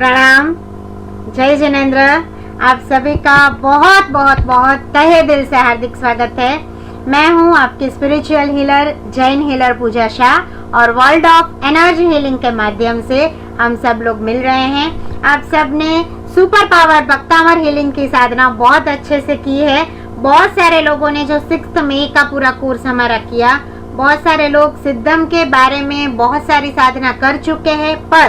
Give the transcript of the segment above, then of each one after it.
प्रणाम, जय जिनेंद्र। आप सभी का बहुत बहुत बहुत तहे दिल से हार्दिक स्वागत है। मैं हूं आपकी स्पिरिचुअल हीलर जैन हीलर पूजा शाह और वर्ल्ड ऑफ एनर्जी हीलिंग के माध्यम से हम सब लोग मिल रहे हैं। आप सब ने सुपर पावर बक्तामर हीलिंग की साधना बहुत अच्छे से की है। बहुत सारे लोगों ने जो 6 मई का पूरा कोर्स हमारा किया, बहुत सारे लोग सिद्धम के बारे में बहुत सारी साधना कर चुके हैं, पर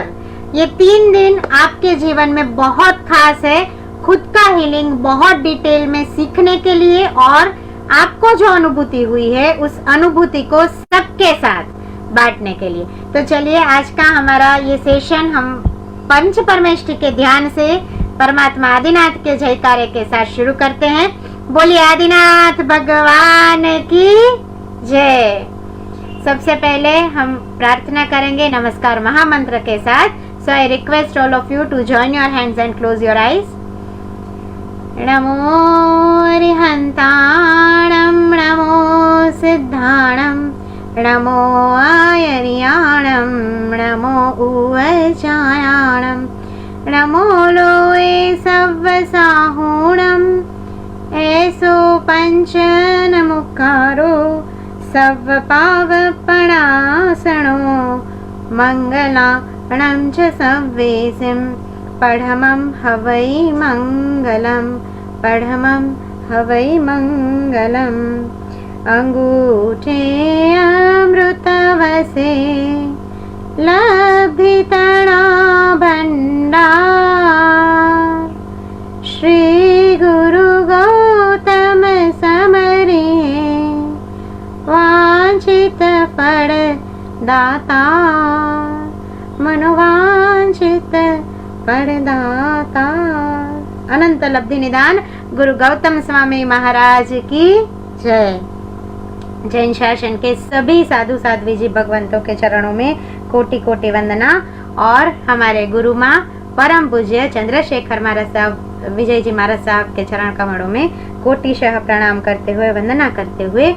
ये 3 दिन आपके जीवन में बहुत खास है, खुद का हीलिंग बहुत डिटेल में सीखने के लिए और आपको जो अनुभूति हुई है उस अनुभूति को सबके साथ बांटने के लिए। तो चलिए आज का हमारा ये सेशन हम पंच परमेष्टि के ध्यान से परमात्मा आदिनाथ के जयकारे के साथ शुरू करते हैं। बोलिए आदिनाथ भगवान की जय। सबसे पहले हम प्रार्थना करेंगे नमस्कार महामंत्र के साथ। So I request all of you to join your hands and close your eyes. नमो अरिहंताणं नमो सिद्धाणं नमो आयर्याणं नमो उवचायाणं नमो लोए सव्वसाहूणं ऐसो पंचनमुखारो सव्वपावपणासनो मंगलाणं च सव्वेसिं पढ़मं हवै मंगलं पढ़मं हवै मंगलम् अंगूठे अमृतवसे लब्धितणा भण्डार श्री गुरु गौतम समरे वांछित फल दाता मनोवांछित फलदाता। अनंत लब्धि निदान गुरु गौतम स्वामी महाराज की जय। जैन शासन के सभी साधु साध्वी जी भगवंतों के चरणों में कोटि कोटि वंदना और हमारे गुरु माँ परम पूज्य चंद्रशेखर महाराज साहब विजय जी महाराज साहब के चरण कमलों में कोटिशः प्रणाम करते हुए वंदना करते हुए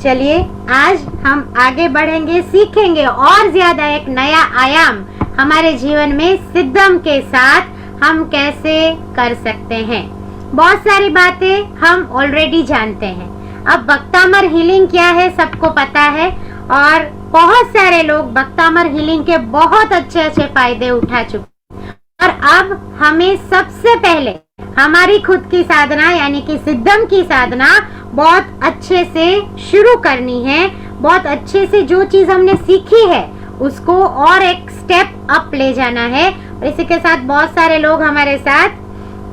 चलिए आज हम आगे बढ़ेंगे, सीखेंगे और ज्यादा एक नया आयाम हमारे जीवन में सिद्धम के साथ हम कैसे कर सकते हैं। बहुत सारी बातें हम ऑलरेडी जानते हैं। अब बक्तामर हीलिंग क्या है सबको पता है और बहुत सारे लोग बक्तामर हीलिंग के बहुत अच्छे अच्छे फायदे उठा चुके हैं। और अब हमें सबसे पहले हमारी खुद की साधना यानी कि सिद्धम की साधना बहुत अच्छे से शुरू करनी है। बहुत अच्छे से जो चीज हमने सीखी है उसको और एक स्टेप अप ले जाना है। और इसी के साथ बहुत सारे लोग हमारे साथ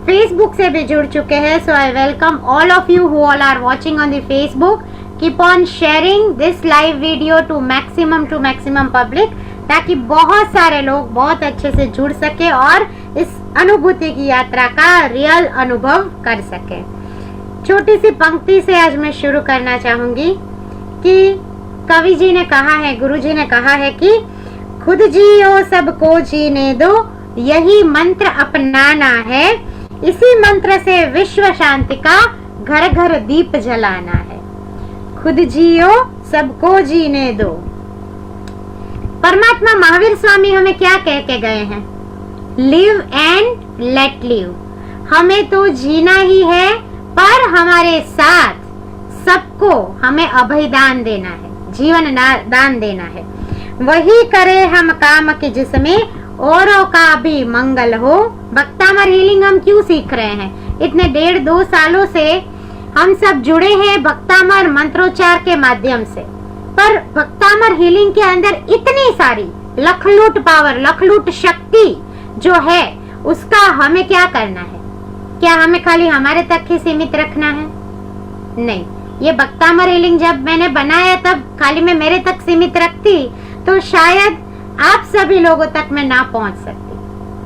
फेसबुक से भी जुड़ चुके हैं। So I welcome all of you who all are watching on the Facebook. Keep on sharing this live video to maximum public, ताकि बहुत सारे लोग बहुत अच्छे से जुड़ सके और इस अनुभूति की यात्रा का रियल अनुभव कर सके। छोटी सी पंक्ति से आज मैं शुरू करना चाहूंगी कि कवि जी ने कहा है, गुरु जी ने कहा है कि खुद जियो सबको जीने दो, यही मंत्र अपनाना है, इसी मंत्र से विश्व शांति का घर घर दीप जलाना है। खुद जियो सबको जीने दो। परमात्मा महावीर स्वामी हमें क्या कह के गए हैं? Live and let live. हमें तो जीना ही है, पर हमारे साथ सबको हमें अभयदान देना है, जीवन दान देना है। वही करे हम काम कि जिसमें औरों का भी मंगल हो। बक्तामर हीलिंग हम क्यों सीख रहे हैं? इतने 1.5-2 सालों से हम सब जुड़े हैं बक्तामर मंत्रोच्चार के माध्यम से, पर बक्तामर हीलिंग के अंदर इतनी सारी लखलूट पावर, लखलूट शक्ति जो है उसका हमें क्या करना है? क्या हमें खाली हमारे तक ही सीमित रखना है? नहीं। ये बक्तामर हीलिंग जब मैंने बनाया तब खाली मैं मेरे तक सीमित रखती तो शायद आप सभी लोगों तक मैं ना पहुंच सकती,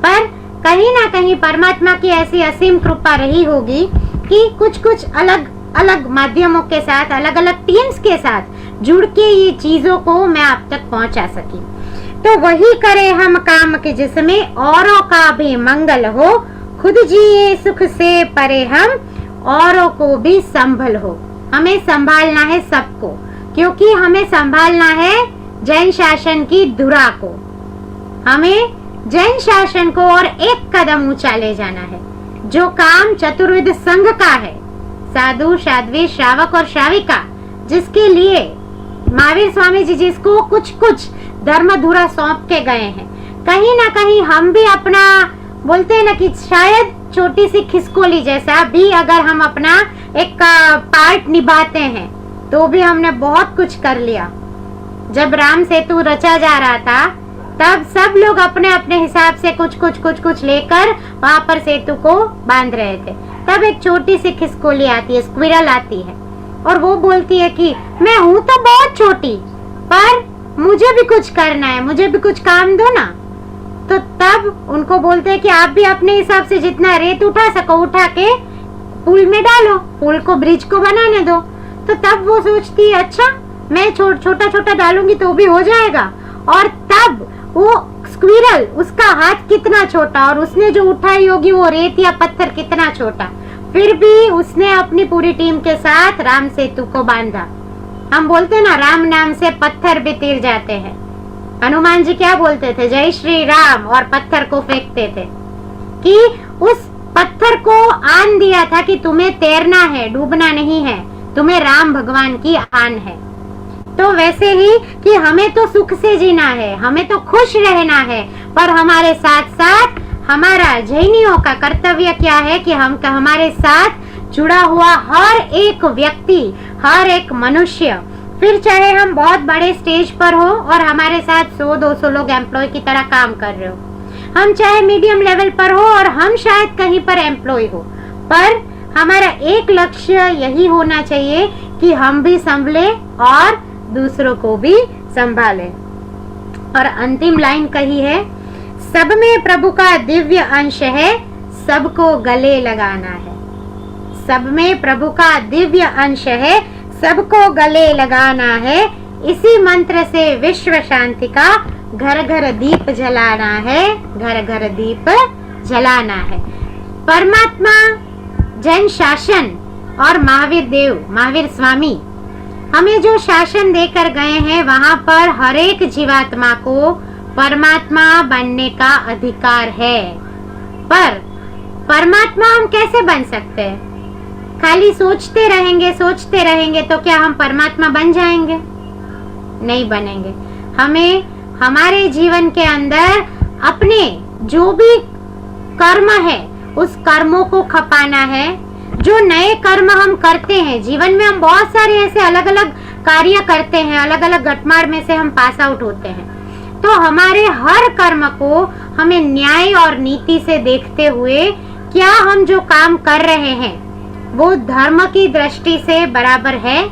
पर कहीं ना कहीं परमात्मा की ऐसी असीम कृपा रही होगी कि कुछ अलग अलग माध्यमों के साथ, अलग अलग टीम्स के साथ जुड़ के ये चीजों को मैं आप तक पहुंचा सकी। तो वही करे हम काम कि जिसमें औरों का भी मंगल हो, खुद जिए सुख से परे हम औरों को भी संभल हो। हमें संभालना है सबको, क्योंकि हमें संभालना है जैन शासन की धुरा को। हमें जैन शासन को और एक कदम ऊंचा ले जाना है। जो काम चतुर्विध संघ का है, साधु, साध्वी, श्रावक और श्राविका, जिसके लिए महावीर स्वामी जी जिसको कुछ कुछ धर्म धुरा सौंप के गए हैं, कहीं ना कहीं हम भी अपना, बोलते हैं ना कि शायद छोटी सी खिसकोली जैसा भी अगर हम अपना एक पार्ट निभाते हैं तो भी हमने बहुत कुछ कर लिया। जब राम सेतु रचा जा रहा था तब सब लोग अपने अपने हिसाब से कुछ लेकर वहां पर सेतु को बांध रहे थे। तब एक छोटी सी खिसकोली आती है, स्क्विरल आती है, और वो बोलती है कि मैं हूं तो बहुत छोटी, पर मुझे भी कुछ करना है, मुझे भी कुछ काम दो ना। तो तब उनको बोलते हैं कि आप भी अपने हिसाब से जितना रेत उठा सको उठा के पुल में डालो, पुल को, ब्रिज को बनाने दो। तो तब वो सोचती है अच्छा मैं छोटा छोटा डालूंगी तो भी हो जाएगा। और तब वो स्क्विरल, उसका हाथ कितना छोटा और उसने जो उठाई होगी वो रेत या पत्थर कितना छोटा, फिर भी उसने अपनी पूरी टीम के साथ राम सेतु को बांधा। हम बोलते हैं ना, राम नाम से पत्थर भी तीर जाते हैं। हनुमान जी क्या बोलते थे? जय श्री राम, और पत्थर को फेंकते थे कि उस पत्थर को आन दिया था कि तुम्हें तैरना है, डूबना नहीं है, तुम्हें राम भगवान की आन है। तो वैसे ही कि हमें तो सुख से जीना है, हमें तो खुश रहना है, पर हमारे साथ साथ हमारा जैनियों का कर्तव्य क्या है कि हम हमारे साथ जुड़ा हुआ हर एक व्यक्ति, हर एक मनुष्य, फिर चाहे हम बहुत बड़े स्टेज पर हो और हमारे साथ 100-200 लोग एम्प्लॉय की तरह काम कर रहे हो, हम चाहे मीडियम लेवल पर हो और हम शायद कहीं पर एम्प्लॉय हो, पर हमारा एक लक्ष्य यही होना चाहिए कि हम भी संभले और दूसरों को भी संभाले। और अंतिम लाइन कही है, सब में प्रभु का दिव्य अंश है, सबको गले लगाना है। सब में प्रभु का दिव्य अंश है, सबको गले लगाना है। इसी मंत्र से विश्व शांति का घर घर दीप जलाना है, घर घर दीप जलाना है। परमात्मा, जैन शासन और महावीर देव, महावीर स्वामी हमें जो शासन देकर गए हैं, वहां पर हर एक जीवात्मा को परमात्मा बनने का अधिकार है। पर परमात्मा हम कैसे बन सकते हैं? खाली सोचते रहेंगे तो क्या हम परमात्मा बन जाएंगे? नहीं बनेंगे। हमें हमारे जीवन के अंदर अपने जो भी कर्म है उस कर्मों को खपाना है। जो नए कर्म हम करते हैं, जीवन में हम बहुत सारे ऐसे अलग अलग कार्य करते हैं, अलग अलग गटमाड़ में से हम पास आउट होते हैं, तो हमारे हर कर्म को हमें न्याय और नीति से देखते हुए क्या हम जो काम कर रहे हैं वो धर्म की दृष्टि से बराबर है,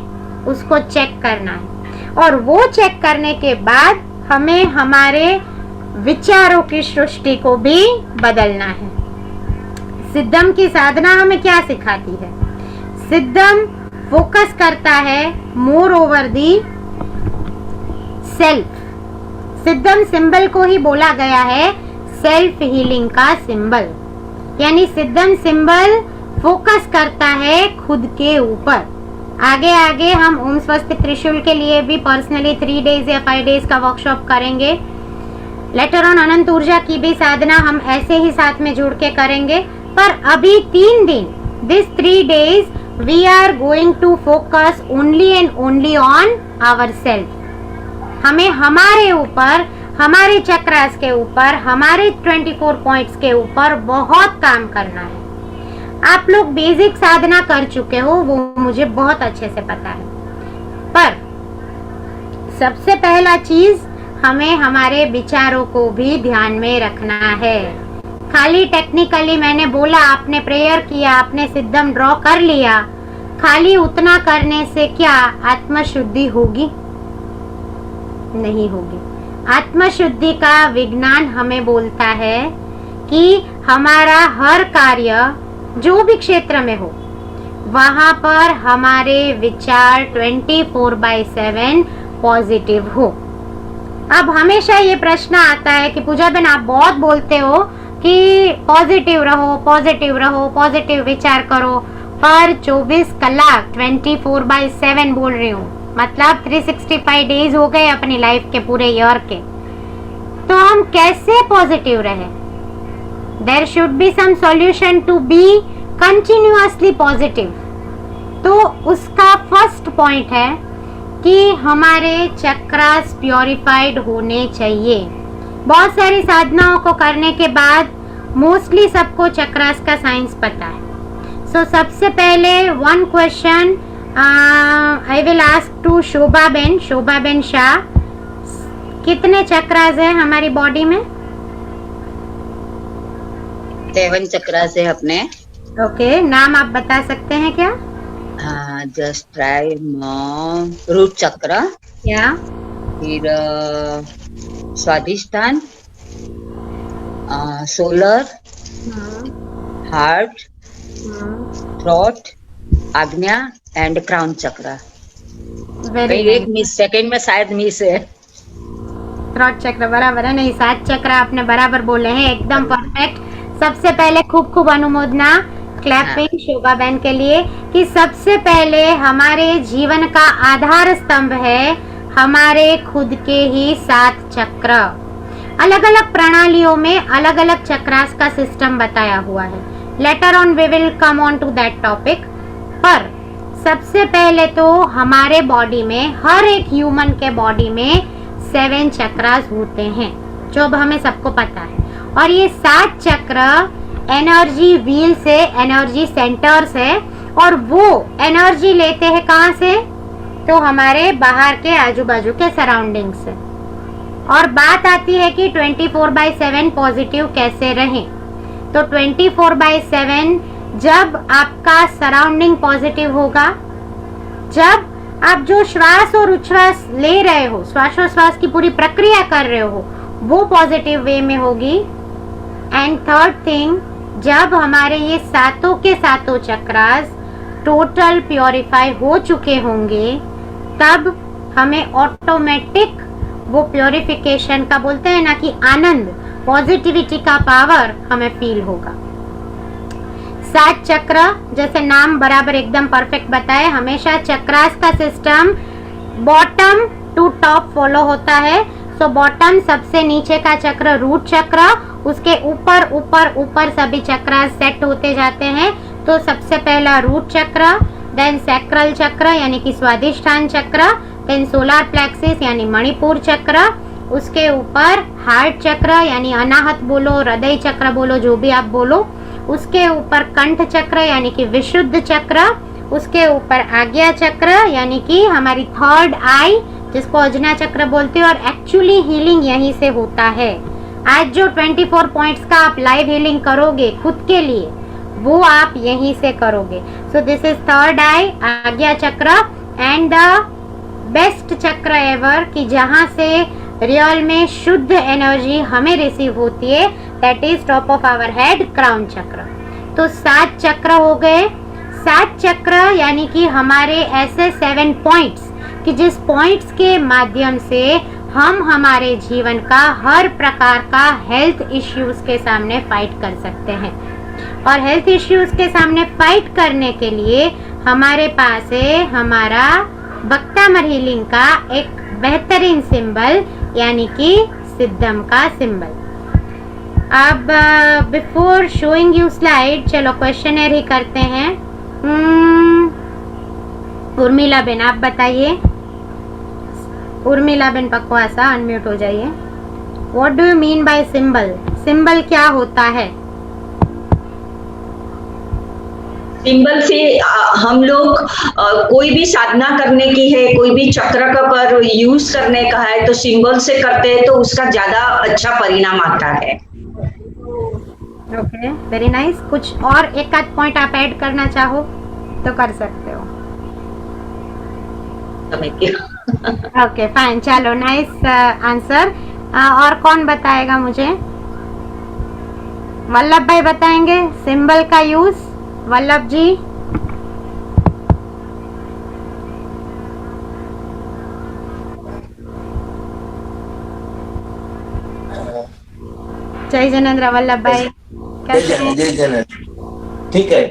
उसको चेक करना है। और वो चेक करने के बाद हमें हमारे विचारों की सृष्टि को भी बदलना है। सिद्धम की साधना हमें क्या सिखाती है? सिद्धम फोकस करता है more over the self. Siddham symbol को ही बोला गया है सेल्फ हीलिंग का सिंबल, यानी सिद्धम सिंबल फोकस करता है खुद के ऊपर। आगे आगे हम ओम स्वस्तिक त्रिशूल के लिए भी पर्सनली 3 डेज या 5 डेज का वर्कशॉप करेंगे। लेटर ऑन अनंत ऊर्जा की भी साधना हम ऐसे ही साथ में जुड़ के करेंगे। पर अभी 3 दिन, this 3 days we are going to focus only and only on ourselves। हमें हमारे ऊपर, हमारे चक्रास के ऊपर, हमारे 24 पॉइंट्स के ऊपर बहुत काम करना है। आप लोग बेसिक साधना कर चुके हो, वो मुझे बहुत अच्छे से पता है, पर सबसे पहला चीज हमें हमारे विचारों को भी ध्यान में रखना है। खाली टेक्निकली मैंने बोला, आपने प्रेयर किया, आपने सिद्धम ड्रॉ कर लिया, खाली उतना करने से क्या आत्मशुद्धि होगी? नहीं होगी। आत्मशुद्धि का विज्ञान हमें बोलता है कि हमारा हर कार्य जो भी क्षेत्र में हो वहां पर हमारे विचार 24/7 पॉजिटिव हो। अब हमेशा ये प्रश्न आता है कि पूजा बहन आप बहुत बोलते हो कि पॉजिटिव रहो, पॉजिटिव रहो, पॉजिटिव विचार करो, पर 24 कलाक 24/7 बोल रही हूँ, मतलब 365 डेज हो गए अपनी लाइफ के पूरे ईयर के। तो हम कैसे पॉजिटिव रहे? There should be some solution to be continuously positive. तो उसका फर्स्ट पॉइंट है कि हमारे चक्रास प्योरिफाइड होने चाहिए। बहुत सारी साधनाओं को करने के बाद मोस्टली सबको चक्रास का साइंस पता है। सो सबसे पहले one question I will ask to Shobha ben Shah, कितने चक्रास है हमारी बॉडी में? 7 चक्रास है अपने। ओके, नाम आप बता सकते हैं क्या? जस्ट ट्राई रूट चक्र, क्या? फिर स्वादिष्ठान, सोलर, हार्ट, थ्रोट, आज्ञा एंड क्राउन चक्र। एक मिस, सेकंड में शायद मिस है। थ्रोट चक्र बराबर है। नहीं, 7 चक्र आपने बराबर बोले हैं, एकदम परफेक्ट। सबसे पहले खूब खूब अनुमोदना, क्लैपिंग शोभा बहन के लिए कि सबसे पहले हमारे जीवन का आधार स्तंभ है हमारे खुद के ही 7 चक्र। अलग अलग प्रणालियों में अलग अलग चक्रास का सिस्टम बताया हुआ है। Later on we will come on to that topic. पर सबसे पहले तो हमारे बॉडी में, हर एक ह्यूमन के बॉडी में 7 चक्रास होते हैं, जो अब हमें सबको पता है। और ये 7 चक्र एनर्जी व्हील से, एनर्जी सेंटर से, और वो एनर्जी लेते हैं कहाँ से? तो हमारे बाहर के आजू बाजू के सराउंडिंग से। और बात आती है कि 24/7 पॉजिटिव कैसे रहें। तो 24/7 जब आपका सराउंडिंग पॉजिटिव होगा, जब आप जो श्वास और उच्छ्वास ले रहे हो, श्वासोश्वास की पूरी प्रक्रिया कर रहे हो, वो पॉजिटिव वे में होगी। एंड थर्ड थिंग, जब हमारे ये सातों के सातों चक्रास टोटल प्योरीफाई हो चुके होंगे, तब हमें ऑटोमेटिक वो प्योरिफिकेशन का, बोलते हैं ना कि आनंद, पॉजिटिविटी का पावर हमें फील होगा। 7 चक्र, जैसे नाम बराबर एकदम परफेक्ट बताए, हमेशा चक्रास का system bottom to top follow होता है। सो बॉटम सबसे नीचे का चक्र रूट चक्र, उसके ऊपर ऊपर ऊपर सभी चक्र सेट होते जाते हैं। तो सबसे पहला रूट चक्र, देन सैक्रल चक्र यानी कि स्वादिष्ठान चक्र, देन सोलर प्लेक्सिस यानी मणिपुर चक्र, उसके ऊपर हार्ट चक्र यानी अनाहत बोलो, हृदय चक्र बोलो, जो भी आप बोलो, उसके ऊपर कंठ चक्र यानी कि विशुद्ध चक्र, उसके ऊपर आज्ञा चक्र यानी कि हमारी थर्ड आई, जिसको अजना चक्र बोलते हैं। और एक्चुअली हीलिंग यहीं से होता है। आज जो 24 पॉइंट्स का आप लाइव हीलिंग करोगे खुद के लिए, वो आप यहीं से करोगे। सो दिस इज थर्ड आई, आज्ञा चक्र, एंड द बेस्ट चक्र एवर, कि जहां से रियल में शुद्ध एनर्जी हमें रिसीव होती है, that is top of our head, crown chakra. तो 7 चक्र हो गए। 7 चक्र यानी कि हमारे ऐसे 7 पॉइंट्स कि जिस पॉइंट्स के माध्यम से हम हमारे जीवन का हर प्रकार का हेल्थ इश्यूज के सामने फाइट कर सकते हैं। और हेल्थ इश्यूज के सामने फाइट करने के लिए हमारे पास है हमारा बक्तामर हीलिंग का एक बेहतरीन सिंबल, यानी कि सिद्धम का सिंबल। अब बिफोर शोइंग यू स्लाइड, चलो क्वेश्चनर ही करते हैं। उर्मिला बेन, आप बताइए। उर्मिला बेन पकवासा, अनम्यूट हो जाइए। What do you mean by symbol? Symbol क्या होता है? सिंबल से हम लोग कोई भी साधना करने की है, कोई भी चक्र का पर यूज करने का है, तो सिंबल से करते हैं तो उसका ज्यादा अच्छा परिणाम आता है। Okay, very nice. कुछ और एक आध पॉइंट आप ऐड करना चाहो तो कर सकते हो। ओके फाइन, चलो नाइस आंसर। और कौन बताएगा मुझे? वल्लभ भाई बताएंगे सिंबल का यूज। वल्लभ जी। जय जनेन्द्र वल्लभ भाई, कैसे हैं? जय जनेन्द्र, ठीक है।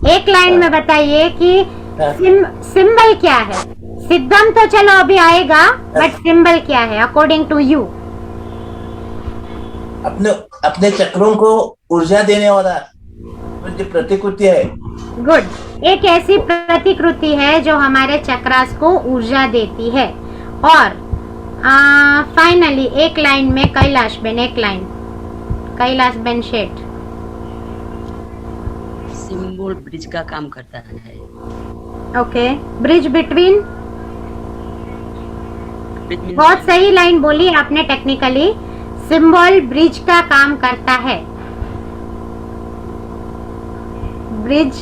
एक लाइन में बताइए कि सिंबल क्या है? सिद्धम तो चलो अभी आएगा, बट सिंबल क्या है अकॉर्डिंग टू यू? अपने अपने चक्रों को ऊर्जा देने वाला जो प्रतिकृति है। गुड। एक ऐसी प्रतिकृति है जो हमारे चक्रास को ऊर्जा देती है। और फाइनली एक लाइन में कैलाश बेन, एक line Kailash Ben Sheth. Symbol bridge का काम करता है। Okay, bridge between. बहुत सही लाइन बोली आपने टेक्निकली। सिंबल ब्रिज का काम करता है। Bridge,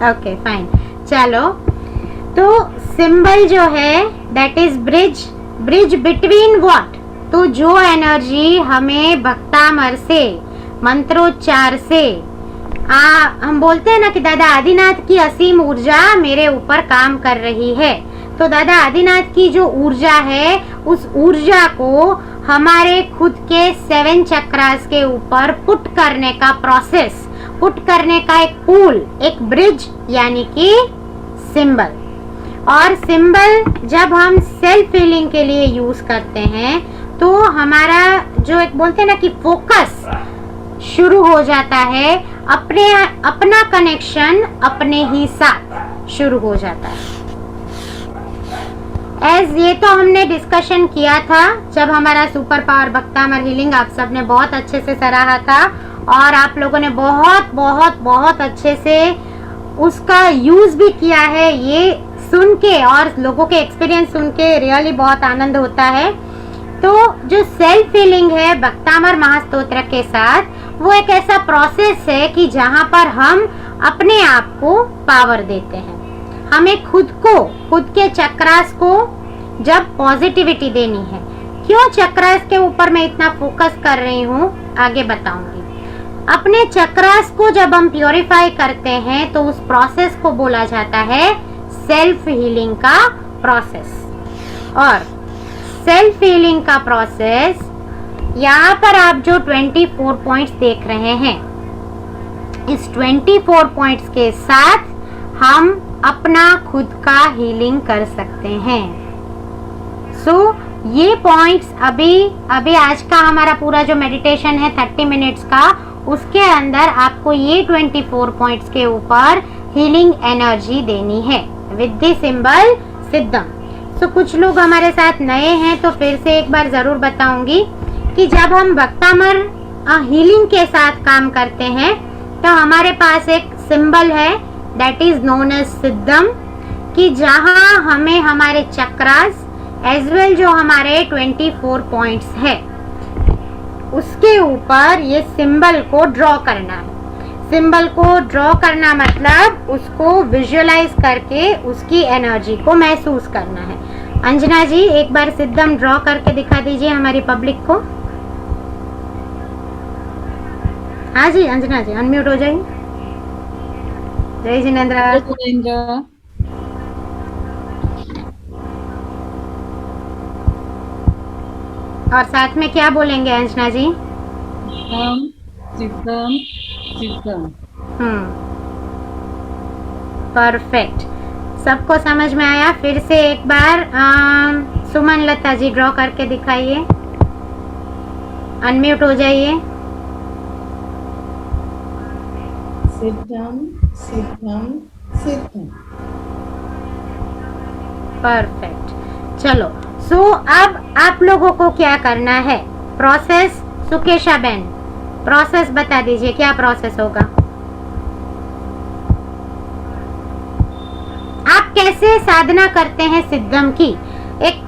okay fine. चलो, तो सिंबल जो है that is bridge. Bridge between what? तो जो एनर्जी हमें भक्तामर से, मंत्रोच्चार से हम बोलते हैं ना कि दादा आदिनाथ की असीम ऊर्जा मेरे ऊपर काम कर रही है। तो दादा आदिनाथ की जो ऊर्जा है, उस ऊर्जा को हमारे खुद के 7 चक्रास के ऊपर पुट करने का प्रोसेस, पुट करने का एक पुल, एक ब्रिज यानी कि सिंबल। और सिंबल जब हम सेल्फ हीलिंग के लिए यूज करते हैं तो हमारा जो एक बोलते हैं ना कि फोकस शुरू हो जाता है, अपना कनेक्शन अपने ही साथ शुरू हो जाता है। ये तो हमने डिस्कशन किया था जब हमारा सुपर पावर भक्तामर हीलिंग आप सब ने बहुत अच्छे से सराहा था, और आप लोगों ने बहुत बहुत बहुत अच्छे से उसका यूज भी किया है। ये सुन के और लोगों के एक्सपीरियंस सुन के रियली बहुत आनंद होता है। तो जो सेल्फ हीलिंग है भक्तामर महास्तोत्र के साथ, वो एक ऐसा प्रोसेस है कि जहां पर हम अपने आप को पावर देते हैं। हमें खुद को, खुद के चक्रास को जब पॉजिटिविटी देनी है। क्यों चक्रास के ऊपर मैं इतना फोकस कर रही हूँ आगे बताऊंगी। अपने चक्रास को जब हम प्योरीफाई करते हैं तो उस प्रोसेस को बोला जाता है सेल्फ हीलिंग का प्रोसेस। और सेल्फ हीलिंग का प्रोसेस यहाँ पर आप जो 24 पॉइंट्स देख रहे हैं, इस 24 पॉइंट्स के साथ हम अपना खुद का हीलिंग कर सकते हैं। ये पॉइंट्स अभी आज का हमारा पूरा जो मेडिटेशन है 30 मिनट्स का, उसके अंदर आपको ये 24 पॉइंट्स के ऊपर हीलिंग एनर्जी देनी है विद द सिंबल सिद्धम। कुछ लोग हमारे साथ नए हैं तो फिर से एक बार जरूर बताऊंगी कि जब हम भक्तामर हीलिंग के साथ काम करते हैं तो हमारे पास एक सिंबल है दैट इज नोन एज सिद्धम, कि जहां हमें हमारे चक्रास एज वेल जो हमारे 24 पॉइंट्स है उसके ऊपर ये सिंबल को ड्रॉ करना है। सिंबल को ड्रॉ करना मतलब उसको विजुअलाइज करके उसकी एनर्जी को महसूस करना है। अंजना जी एक बार सिद्धम ड्रॉ करके दिखा दीजिए हमारी पब्लिक को। हाँ जी अंजना जी अनम्यूट हो जाइए। जय जिनेंद्र। और साथ में क्या बोलेंगे अंजना जी? सिद्धम सिद्धम। परफेक्ट, सबको समझ में आया? फिर से एक बार सुमन लता जी ड्रॉ करके दिखाइए, अनम्यूट हो जाइए। सिद्धम सिद्धम सिद्धम। परफेक्ट, चलो अब आप लोगों को क्या करना है प्रोसेस? सुकेशा बेन प्रोसेस बता दीजिए, क्या प्रोसेस होगा? आप कैसे साधना करते हैं सिद्धम की? एक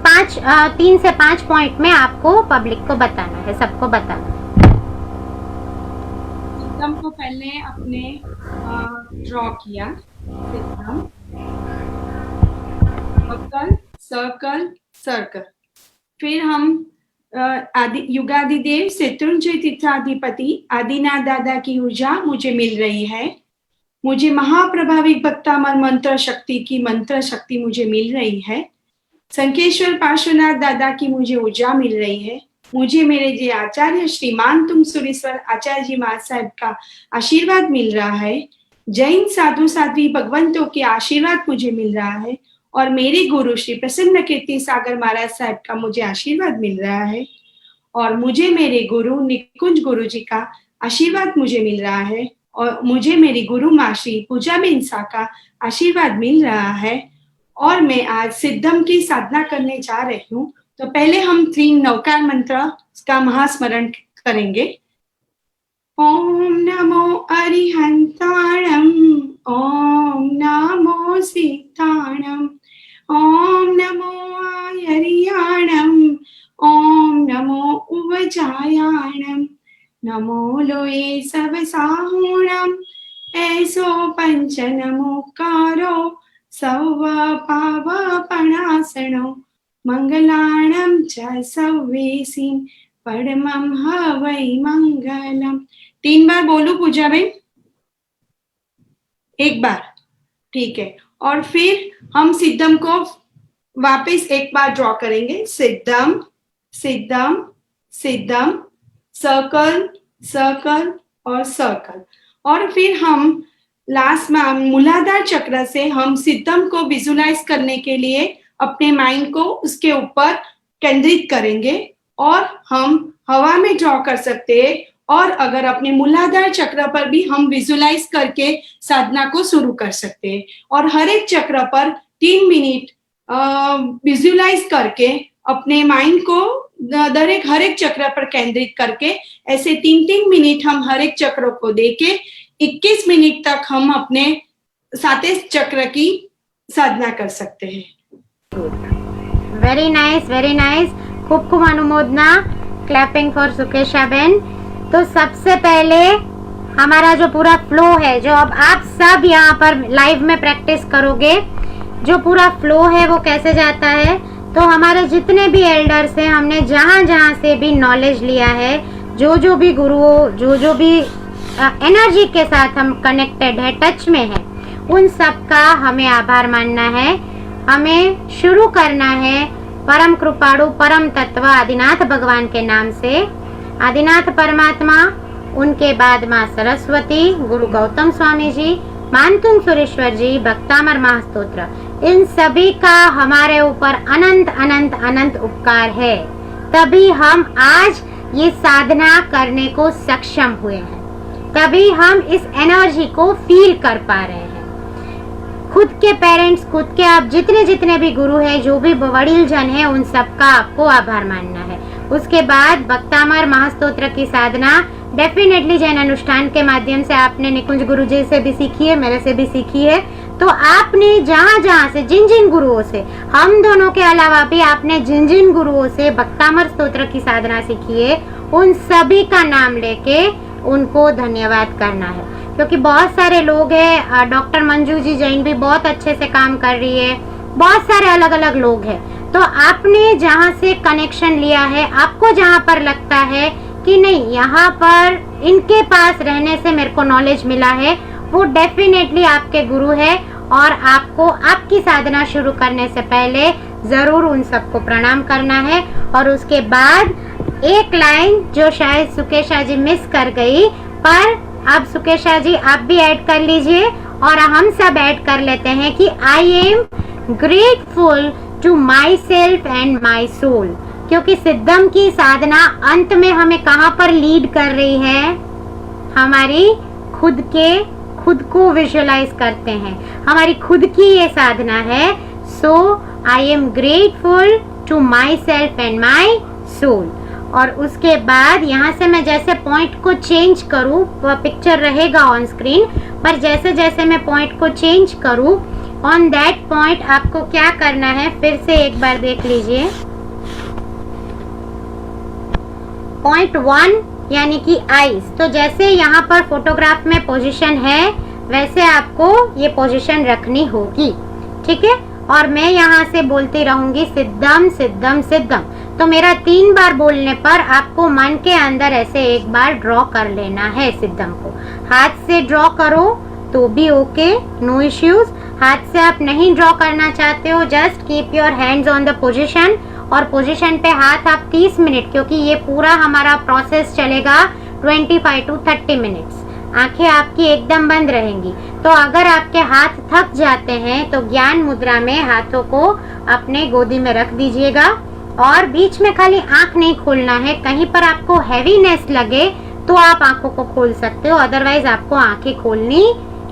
3 से 5 पॉइंट में आपको पब्लिक को बताना है, सबको बताना है। सिद्धम को पहले आपने ड्रॉ किया, सिद्धम, सर्कल सर्कल। फिर हम युगादिदेव शत्रुंजय तीर्थाधिपति आदिनाथ दादा की ऊर्जा मुझे मिल रही है। मुझे महाप्रभावी भक्तामर मंत्र शक्ति की मंत्र शक्ति मुझे मिल रही है। संकेश्वर पार्श्वनाथ दादा की मुझे ऊर्जा मिल रही है। मुझे मेरे जे आचार्य श्रीमान तुम सुरेश्वर आचार्य जी महाराज साहब का आशीर्वाद मिल रहा है। जैन साधु साध्वी भगवंतों के आशीर्वाद मुझे मिल रहा है। और मेरे गुरु श्री प्रसन्न कीर्ति सागर महाराज साहब का मुझे आशीर्वाद मिल रहा है। और मुझे मेरे गुरु निकुंज गुरु जी का आशीर्वाद मुझे मिल रहा है और मुझे मेरी गुरु मासी पूजा बिंसा का आशीर्वाद मिल रहा है और मैं आज सिद्धम की साधना करने जा रही हूँ। तो पहले हम 3 नवकार मंत्र का महास्मरण करेंगे। ओम नमो अरिहंताणम, ओम नमो सिद्धाणम, ओम नमो आयरियाणम, ओम नमो उवजायाणम, नमो लोये सवसाहुणम, ऐसो पंच नमोकारो सव पावपणासनो, मंगलाणं च सव्वेसिं परमं हवै मंगलम। 3 बार बोलू पूजा बहन? एक बार, ठीक है। और फिर हम सिद्धम को वापस एक बार ड्रॉ करेंगे। सिद्धम सिद्धम सिद्धम, सर्कल सर्कल और सर्कल। और फिर हम लास्ट में मूलाधार चक्र से हम सिद्धम को विजुलाइज करने के लिए अपने माइंड को उसके ऊपर केंद्रित करेंगे और हम हवा में ड्रॉ कर सकते हैं। और अगर अपने मूलाधार चक्र पर भी हम विजुलाइज करके साधना को शुरू कर सकते हैं। और हर एक चक्र पर 3 मिनट विजुलाइज करके अपने माइंड को हर एक चक्र पर केंद्रित करके ऐसे 3-3 मिनट हम हर एक चक्र को देके 21 मिनट तक हम अपने 7 चक्र की साधना कर सकते हैं। Very nice, very nice. खूब खूब अनुमोदना, क्लैपिंग फॉर सुकेशा बेन। तो सबसे पहले हमारा जो पूरा फ्लो है, जो अब आप सब यहाँ पर लाइव में प्रैक्टिस करोगे, जो पूरा फ्लो है वो कैसे जाता है। तो हमारे जितने भी एल्डर्स हैं, हमने जहाँ जहाँ से भी नॉलेज लिया है, जो भी गुरुओं, जो भी एनर्जी के साथ हम कनेक्टेड है, टच में है, उन सब का हमें आभार मानना है। हमें शुरू करना है परम कृपाणु परम तत्व आदिनाथ भगवान के नाम से। आदिनाथ परमात्मा, उनके बाद माँ सरस्वती, गुरु गौतम स्वामी जी, मानतुंग सुरेश्वर जी, भक्तामर महास्तोत्र, इन सभी का हमारे ऊपर अनंत अनंत अनंत उपकार है। तभी हम आज ये साधना करने को सक्षम हुए हैं, तभी हम इस एनर्जी को फील कर पा रहे हैं। खुद के पेरेंट्स, खुद के आप जितने भी गुरु हैं, जो भी वडील जन है, उन सब का आपको आभार मानना है। उसके बाद भक्तामर महास्तोत्र की साधना डेफिनेटली जैन अनुष्ठान के माध्यम से आपने निकुंज गुरु जी से भी सीखी है, मेरे से भी सीखी है। तो आपने जहाँ जहाँ से, जिन जिन गुरुओं से, हम दोनों के अलावा भी आपने जिन जिन गुरुओं से भक्तामर स्तोत्र की साधना सीखी है, उन सभी का नाम लेके उनको धन्यवाद करना है। क्योंकि बहुत सारे लोग हैं, डॉक्टर मंजू जी जैन भी बहुत अच्छे से काम कर रही है, बहुत सारे अलग अलग लोग हैं। तो आपने जहाँ से कनेक्शन लिया है, आपको जहाँ पर लगता है कि नहीं, यहाँ पर इनके पास रहने से मेरे को नॉलेज मिला है, वो डेफिनेटली आपके गुरु है। और आपको आपकी साधना शुरू करने से पहले जरूर उन सबको प्रणाम करना है। और उसके बाद एक लाइन जो शायद सुकेशा जी मिस कर गई, पर अब सुकेशा जी आप भी ऐड कर लीजिए और हम सब ऐड कर लेते हैं कि I am grateful to my self and my soul. क्योंकि सिद्धम की साधना अंत में हमें कहाँ पर लीड कर रही है, हमारी खुद को विजुअलाइज करते हैं, हमारी खुद की ये साधना है। So I am grateful to my self and my soul. और उसके बाद यहाँ से मैं जैसे पॉइंट को चेंज करूँ, पिक्चर रहेगा ऑन स्क्रीन, पर जैसे जैसे मैं पॉइंट को चेंज करूँ, ऑन दैट पॉइंट आपको क्या करना है फिर से एक बार देख लीजिए। पॉइंट 1 यानी कि आईज। तो जैसे यहाँ पर फोटोग्राफ में पोजीशन है, वैसे आपको ये पोजीशन रखनी होगी, ठीक है। और मैं यहाँ से बोलती रहूंगी सिद्धम सिद्धम सिद्धम। तो मेरा 3 बार बोलने पर आपको मन के अंदर ऐसे एक बार ड्रॉ कर लेना है सिद्धम को। हाथ से ड्रॉ करो तो भी ओके, नो इश्यूज। हाथ से आप नहीं ड्रॉ करना चाहते हो, just keep your hands on the position. और पोजीशन पे हाथ आप 30 मिनट, क्योंकि ये पूरा हमारा प्रोसेस चलेगा 25 to 30 मिनट्स। आंखें आपकी एकदम बंद रहेंगी। तो अगर आपके हाथ थक जाते हैं तो ज्ञान मुद्रा में हाथों को अपने गोदी में रख दीजिएगा और बीच में खाली आंख नहीं खोलना है। कहीं पर आपको हैवीनेस लगे तो आप आंखों को खोल सकते हो, अदरवाइज आपको आंखें खोलनी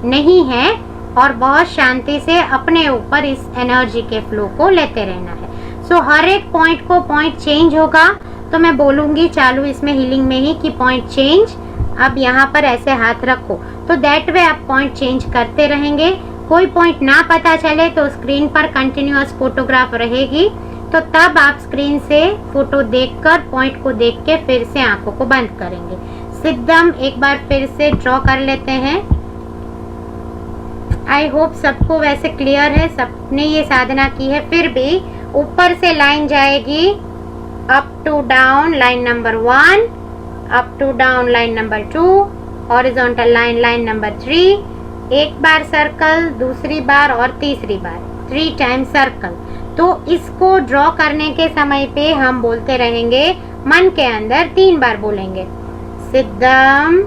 नहीं है और बहुत शांति से अपने ऊपर इस एनर्जी के फ्लो को लेते रहना है। सो हर एक पॉइंट को पॉइंट चेंज होगा तो मैं बोलूंगी चालू इसमें हीलिंग में ही कि पॉइंट चेंज, अब यहाँ पर ऐसे हाथ रखो, तो दैट वे आप पॉइंट चेंज करते रहेंगे। कोई पॉइंट ना पता चले तो स्क्रीन पर कंटिन्यूअस फोटोग्राफ रहेगी, तो तब आप स्क्रीन से फोटो देखकर पॉइंट को देख के फिर से आंखों को बंद करेंगे। सिद्धम एक बार फिर से ड्रॉ कर लेते हैं। आई होप सबको वैसे क्लियर है, सबने ये साधना की है। फिर भी ऊपर से लाइन जाएगी up to down line number 1, up to down line number 2, horizontal line line number 3, एक बार सर्कल, दूसरी बार और तीसरी बार 3 टाइम सर्कल। तो इसको ड्रॉ करने के समय पे हम बोलते रहेंगे, मन के अंदर 3 बार बोलेंगे, सिद्धम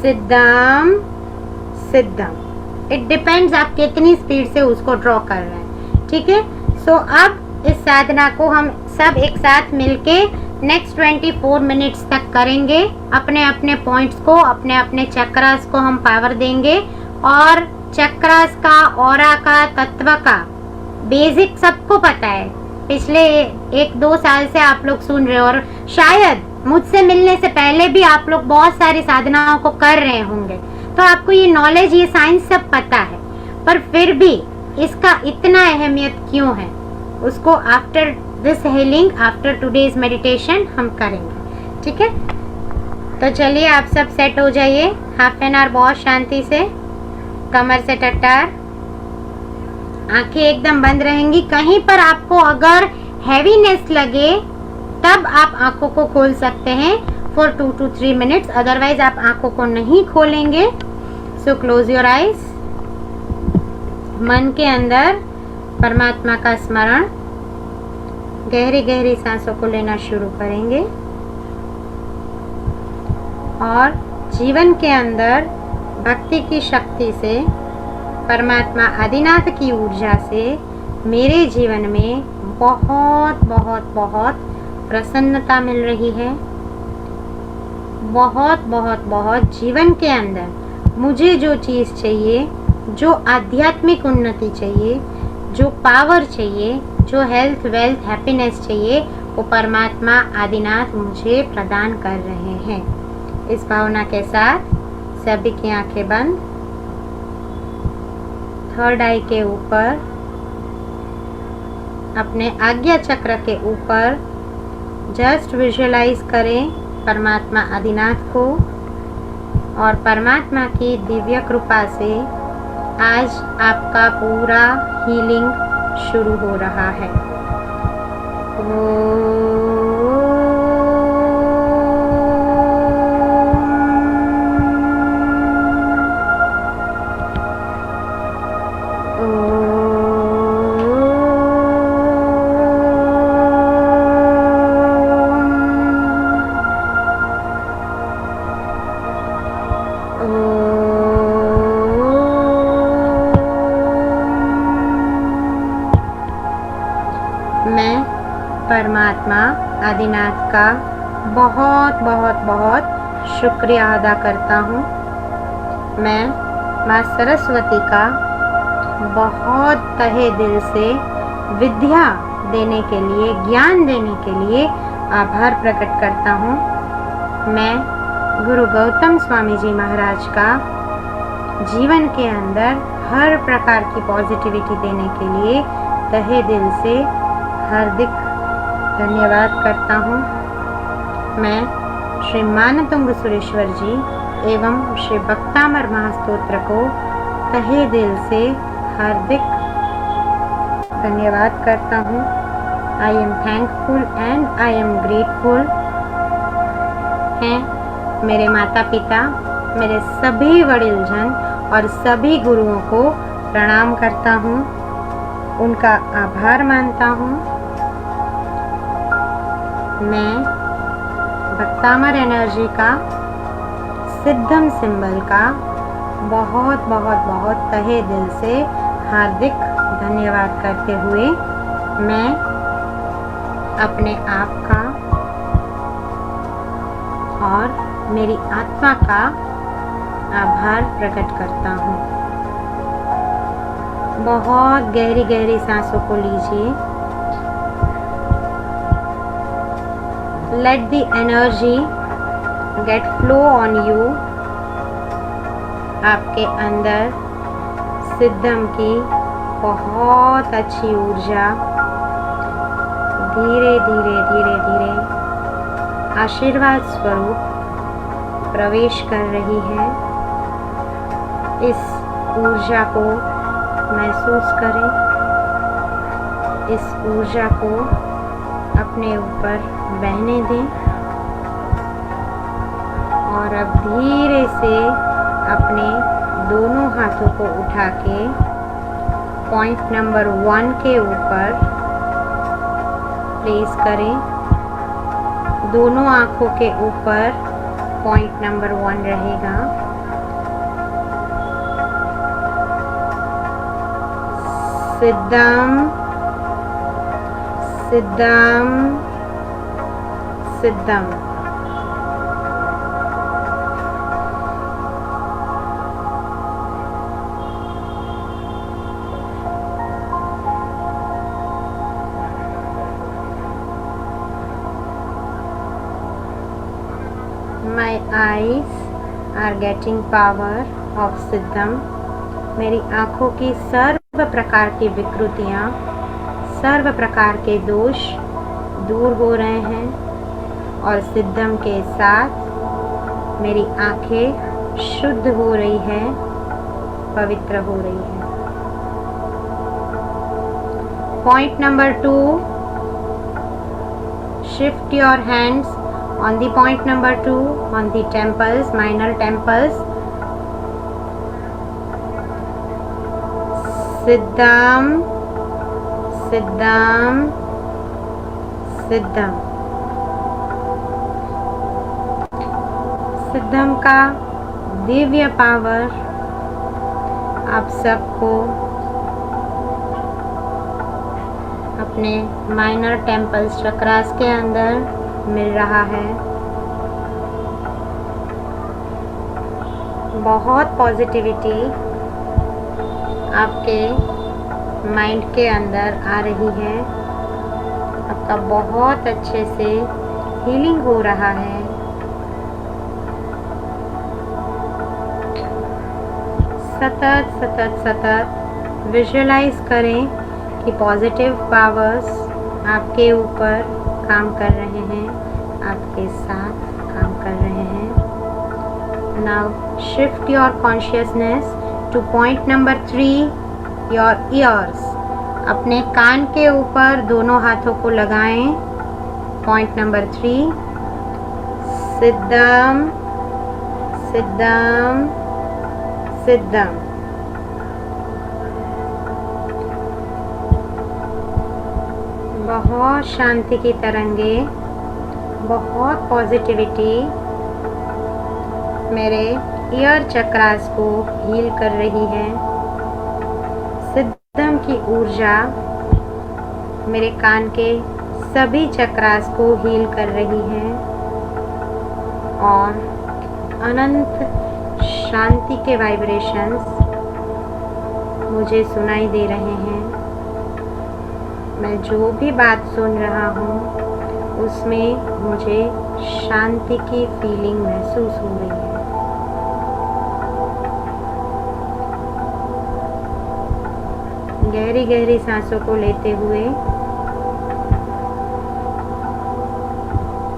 सिद्धम सिद्धम। इट डिपेंड्स आप कितनी स्पीड से उसको ड्रॉ कर रहे हैं, ठीक है। सो अब इस साधना को हम सब एक साथ मिलके नेक्स्ट 24 मिनट्स तक करेंगे। अपने अपने पॉइंट्स को, अपने अपने चक्रास को हम पावर देंगे और चक्रास का, ऑरा का, तत्व का बेसिक सबको पता है। पिछले 1-2 साल से आप लोग सुन रहे हो और शायद मुझसे मिलने से पहले भी आप लोग बहुत सारी साधनाओं को कर रहे होंगे, तो आपको ये नॉलेज, ये साइंस सब पता है। पर फिर भी इसका इतना अहमियत क्यों है, उसको after this healing, after today's meditation हम करेंगे, ठीक है। तो चलिए आप सब सेट हो जाइए। हाफ एन आवर बहुत शांति से, कमर से टट्टार, आंखें एकदम बंद रहेंगी। कहीं पर आपको अगर हैवीनेस लगे तब आप आंखों को खोल सकते हैं फॉर 2 to 3 मिनट्स, अदरवाइज आप आंखों को नहीं खोलेंगे। So close your eyes. मन के अंदर परमात्मा का स्मरण, गहरी गहरी सांसों को लेना शुरू करेंगे और जीवन के अंदर भक्ति की शक्ति से, परमात्मा आदिनाथ की ऊर्जा से मेरे जीवन में बहुत बहुत बहुत प्रसन्नता मिल रही है। बहुत बहुत बहुत जीवन के अंदर मुझे जो चीज़ चाहिए, जो आध्यात्मिक उन्नति चाहिए, जो पावर चाहिए, जो हेल्थ, वेल्थ, हैप्पीनेस चाहिए, वो परमात्मा आदिनाथ मुझे प्रदान कर रहे हैं। इस भावना के साथ सभी की आंखें बंद, थर्ड आई के ऊपर, अपने आज्ञा चक्र के ऊपर जस्ट विजुअलाइज करें परमात्मा आदिनाथ को, और परमात्मा की दिव्य कृपा से आज आपका पूरा हीलिंग शुरू हो रहा है। मैं परमात्मा आदिनाथ का बहुत बहुत बहुत शुक्रिया अदा करता हूँ। मैं माँ सरस्वती का बहुत तहे दिल से विद्या देने के लिए, ज्ञान देने के लिए आभार प्रकट करता हूँ। मैं गुरु गौतम स्वामी जी महाराज का जीवन के अंदर हर प्रकार की पॉजिटिविटी देने के लिए तहे दिल से हार्दिक धन्यवाद करता हूँ। मैं श्री मानतुंग सुरेश्वर जी एवं श्री भक्तामर महास्तोत्र को तहे दिल से हार्दिक धन्यवाद करता हूँ। I am thankful and I am grateful हैं मेरे माता पिता, मेरे सभी वडीलजन और सभी गुरुओं को प्रणाम करता हूँ, उनका आभार मानता हूँ। मैं भक्तामर एनर्जी का, सिद्धम सिंबल का बहुत बहुत बहुत तहे दिल से हार्दिक धन्यवाद करते हुए मैं अपने आप का और मेरी आत्मा का आभार प्रकट करता हूँ। बहुत गहरी गहरी सांसों को लीजिए। Let the energy get flow on you. आपके अंदर सिद्धम की बहुत अच्छी ऊर्जा धीरे धीरे धीरे धीरे आशीर्वाद स्वरूप प्रवेश कर रही है। इस ऊर्जा को महसूस करें। इस ऊर्जा को अपने ऊपर बहने दें और अब धीरे से अपने दोनों हाथों को उठा के पॉइंट नंबर 1 के ऊपर प्लेस करें। दोनों आँखों के ऊपर पॉइंट नंबर 1 रहेगा। सिद्धम सिद्धम सिद्धम। My eyes are getting power of सिद्धम। मेरी आँखों की सर्व प्रकार की विकृतियाँ, सर्व प्रकार के दोष दूर हो रहे हैं और सिद्धम के साथ मेरी आँखें शुद्ध हो रही है, पवित्र हो रही है। Point number 2, shift your hands on the point number 2 on the temples, minor temples. सिद्धम सिद्धम सिद्धम। सिद्धम का दिव्य पावर आप सबको अपने माइनर टेम्पल्स चक्रास के अंदर मिल रहा है। बहुत पॉजिटिविटी आपके माइंड के अंदर आ रही है। आपका बहुत अच्छे से हीलिंग हो रहा है। सतत सतत सतत विजुअलाइज करें कि पॉजिटिव पावर्स आपके ऊपर काम कर रहे हैं, आपके साथ काम कर रहे हैं। Now shift your consciousness two point number 3, your ears. अपने कान के ऊपर दोनों हाथों को लगाएं। पॉइंट नंबर 3, सिद्धम सिद्धम सिद्धम। बहुत शांति की तरंगे, बहुत पॉजिटिविटी मेरे ईयर चक्रास को हील कर रही है। सिद्धम की ऊर्जा मेरे कान के सभी चक्रास को हील कर रही है और अनंत शांति के वाइब्रेशंस मुझे सुनाई दे रहे हैं। मैं जो भी बात सुन रहा हूँ उसमें मुझे शांति की फीलिंग महसूस हो रही है। गहरी गहरी सांसों को लेते हुए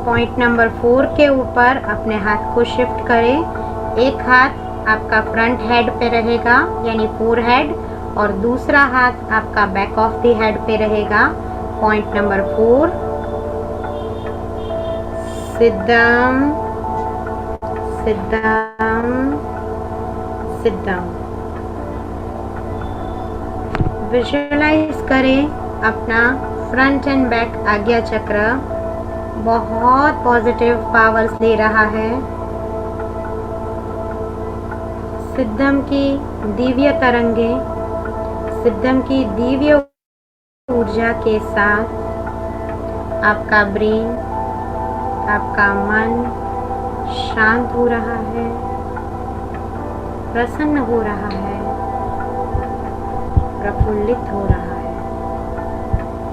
पॉइंट नंबर 4 के ऊपर अपने हाथ को शिफ्ट करें। एक हाथ आपका फ्रंट हेड पे रहेगा यानी फोरहेड और दूसरा हाथ आपका बैक ऑफ द हेड पे रहेगा। पॉइंट नंबर 4, सिद्धम सिद्धम सिद्धम। विजुअलाइज करें अपना फ्रंट एंड बैक आज्ञा चक्र बहुत पॉजिटिव पावर्स दे रहा है। सिद्धम की दिव्य तरंगे, सिद्धम की दिव्य ऊर्जा के साथ आपका ब्रेन, आपका मन शांत हो रहा है, प्रसन्न हो रहा है, प्रफुल्लित हो रहा है।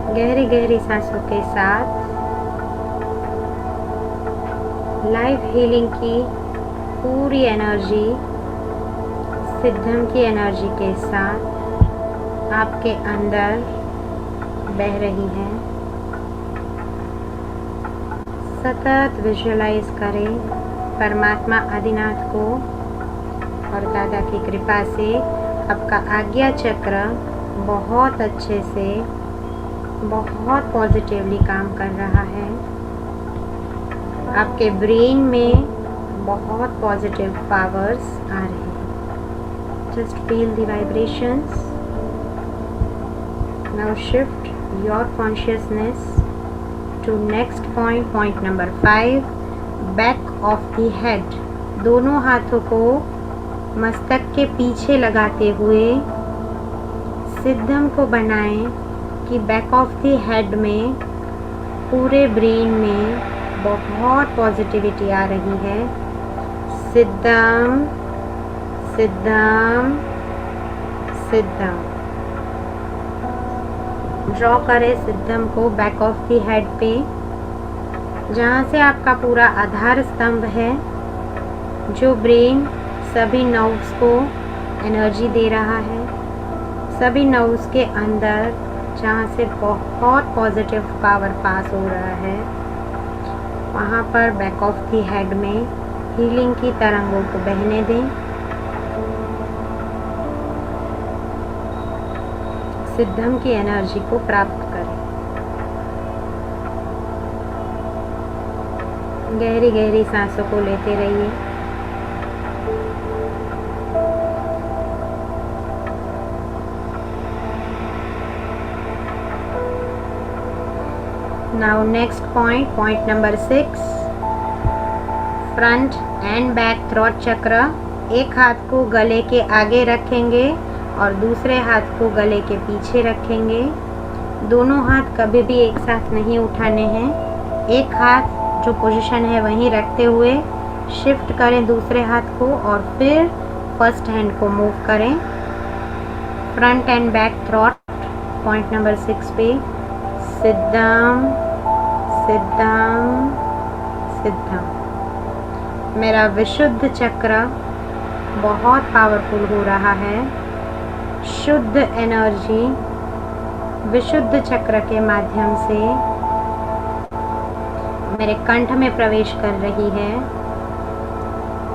गहरी गहरी सांसों के साथ लाइफ हीलिंग की पूरी एनर्जी, सिद्धम की एनर्जी के साथ आपके अंदर बह रही है। सतत विजुअलाइज करें परमात्मा आदिनाथ को, और दादा की कृपा से आपका आज्ञा चक्र बहुत अच्छे से, बहुत पॉजिटिवली काम कर रहा है। आपके ब्रेन में बहुत पॉजिटिव पावर्स आ रहे हैं। Just feel the vibrations. Now shift your consciousness to next point, point number 5, back of the head. दोनों हाथों को मस्तक के पीछे लगाते हुए सिद्धम को बनाएं कि बैक ऑफ द हेड में, पूरे ब्रेन में बहुत पॉजिटिविटी आ रही है। सिद्धम सिद्धम सिद्धम। ड्रॉ करें सिद्धम को बैक ऑफ द हेड पे, जहाँ से आपका पूरा आधार स्तंभ है, जो ब्रेन सभी नर्व्स को एनर्जी दे रहा है। सभी नर्व्स के अंदर जहाँ से बहुत पॉजिटिव पावर पास हो रहा है, वहाँ पर बैक ऑफ द हेड में हीलिंग की तरंगों को बहने दें। सिद्धम की एनर्जी को प्राप्त करें। गहरी गहरी सांसों को लेते रहिए। Now next point, point number 6, front end back throat चक्र। एक हाथ को गले के आगे रखेंगे और दूसरे हाथ को गले के पीछे रखेंगे। दोनों हाथ कभी भी एक साथ नहीं उठाने हैं। एक हाथ जो पोजीशन है वहीं रखते हुए शिफ्ट करें दूसरे हाथ को, और फिर फर्स्ट हैंड को मूव करें। Front end back throat, point number 6 पे सिद्धम सिद्धम सिद्धम। मेरा विशुद्ध चक्र बहुत पावरफुल हो रहा है। शुद्ध एनर्जी विशुद्ध चक्र के माध्यम से मेरे कंठ में प्रवेश कर रही है।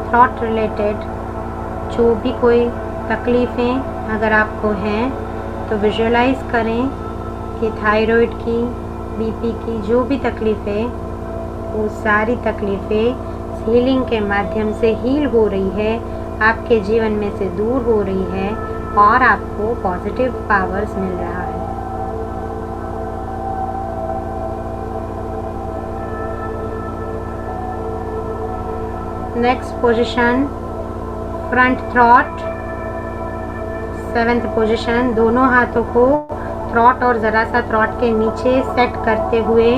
थॉट रिलेटेड जो भी कोई तकलीफ़ें अगर आपको हैं, तो विजुअलाइज करें कि थायराइड की, बीपी की जो भी तकलीफ़ें, वो सारी तकलीफ़ें हीलिंग के माध्यम से हील हो रही है, आपके जीवन में से दूर हो रही है और आपको पॉजिटिव पावर्स मिल रहा है। Next position front throat, 7th position. दोनों हाथों को थ्रॉट और ज़रा सा थ्रॉट के नीचे सेट करते हुए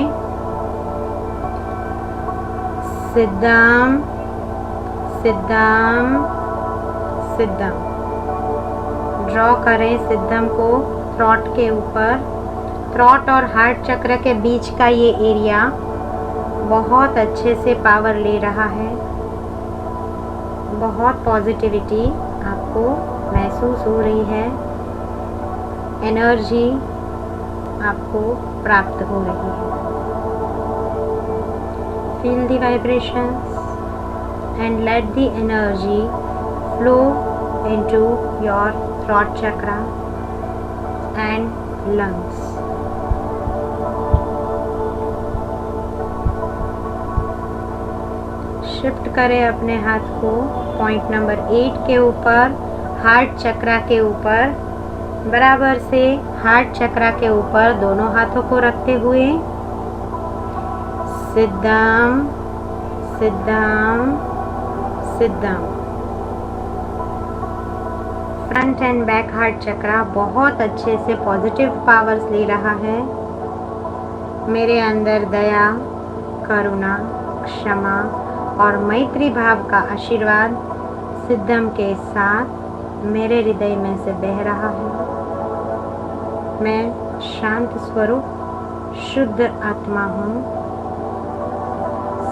सिद्धम सिद्धम सिद्धम। ड्रॉ करें सिद्धम को थ्रॉट के ऊपर। थ्रॉट और हार्ट चक्र के बीच का ये एरिया बहुत अच्छे से पावर ले रहा है। बहुत पॉजिटिविटी आपको महसूस हो रही है। एनर्जी आपको प्राप्त हो रही है। Feel the vibrations and let the energy flow into your throat chakra and lungs. Shift करें अपने हाथ को पॉइंट नंबर 8 के ऊपर, हार्ट चक्रा के ऊपर। बराबर से हार्ट चक्रा के ऊपर दोनों हाथों को रखते हुए सिद्धम सिद्धम सिद्धम। फ्रंट एंड बैक हार्ट चक्रा बहुत अच्छे से पॉजिटिव पावर्स ले रहा है। मेरे अंदर दया, करुणा, क्षमा और मैत्री भाव का आशीर्वाद सिद्धम के साथ मेरे हृदय में से बह रहा है। मैं शांत स्वरूप शुद्ध आत्मा हूँ।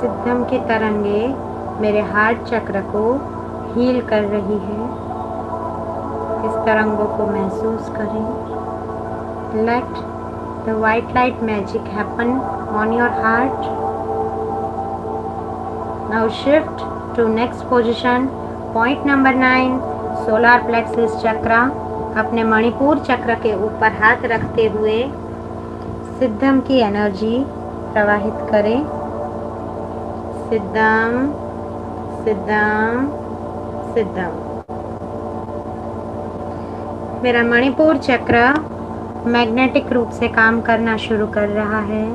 सिद्धम की तरंगे मेरे हार्ट चक्र को हील कर रही है। इस तरंगों को महसूस करें। Let the white light magic happen on your heart. Now shift to next position. Point number 9, solar plexus chakra. अपने मणिपुर चक्र के ऊपर हाथ रखते हुए सिद्धम की एनर्जी प्रवाहित करें। सिद्धम, सिद्धम, सिद्धम। मेरा मणिपुर चक्र मैग्नेटिक रूप से काम करना शुरू कर रहा है।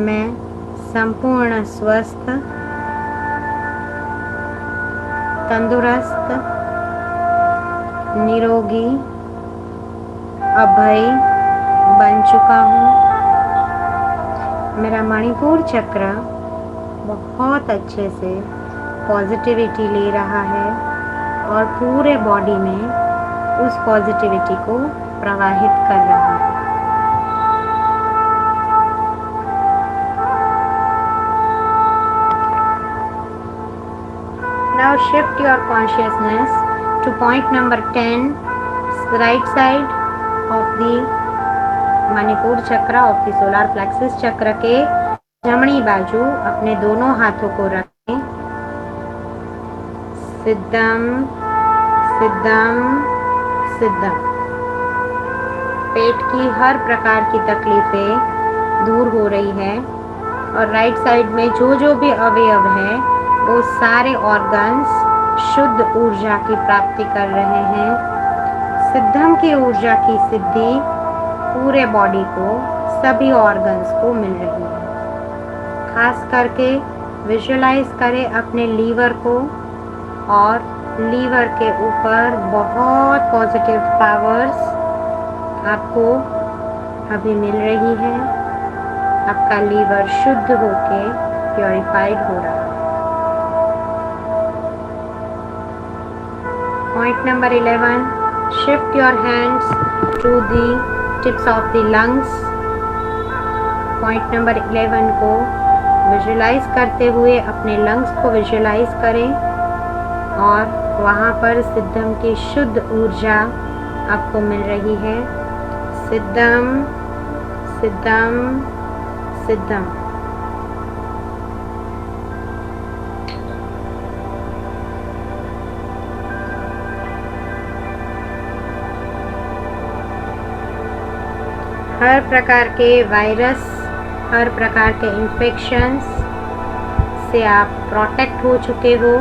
मैं संपूर्ण स्वस्थ, तंदुरुस्त, निरोगी, अभय बन चुका हूँ। मेरा मणिपुर चक्र बहुत अच्छे से पॉजिटिविटी ले रहा है और पूरे बॉडी में उस पॉजिटिविटी को प्रवाहित कर रहा है। Now shift your consciousness to point number 10, right side of the Manipur चक्र of the solar plexus चक्र के जमनी बाजू अपने दोनों हाथों को रखें। सिद्धम, सिद्धम, सिद्धम। पेट की हर प्रकार की तकलीफें दूर हो रही है और राइट साइड में जो भी अवयव है वो सारे ऑर्गन्स शुद्ध ऊर्जा की प्राप्ति कर रहे हैं। सिद्धम की ऊर्जा की सिद्धि पूरे बॉडी को, सभी ऑर्गन्स को मिल रही है। खास करके विजुअलाइज करें अपने लीवर को और लीवर के ऊपर बहुत पॉजिटिव पावर्स आपको अभी मिल रही है। आपका लीवर शुद्ध होके प्योरीफाइड हो रहा है। Point number 11, shift your hands to the tips of the lungs. Point number 11 को विजुअलाइज करते हुए अपने लंग्स को विजुअलाइज करें और वहाँ पर सिद्धम की शुद्ध ऊर्जा आपको मिल रही है। सिद्धम, सिद्धम, सिद्धम। हर प्रकार के वायरस, हर प्रकार के इन्फेक्शंस से आप प्रोटेक्ट हो चुके हो।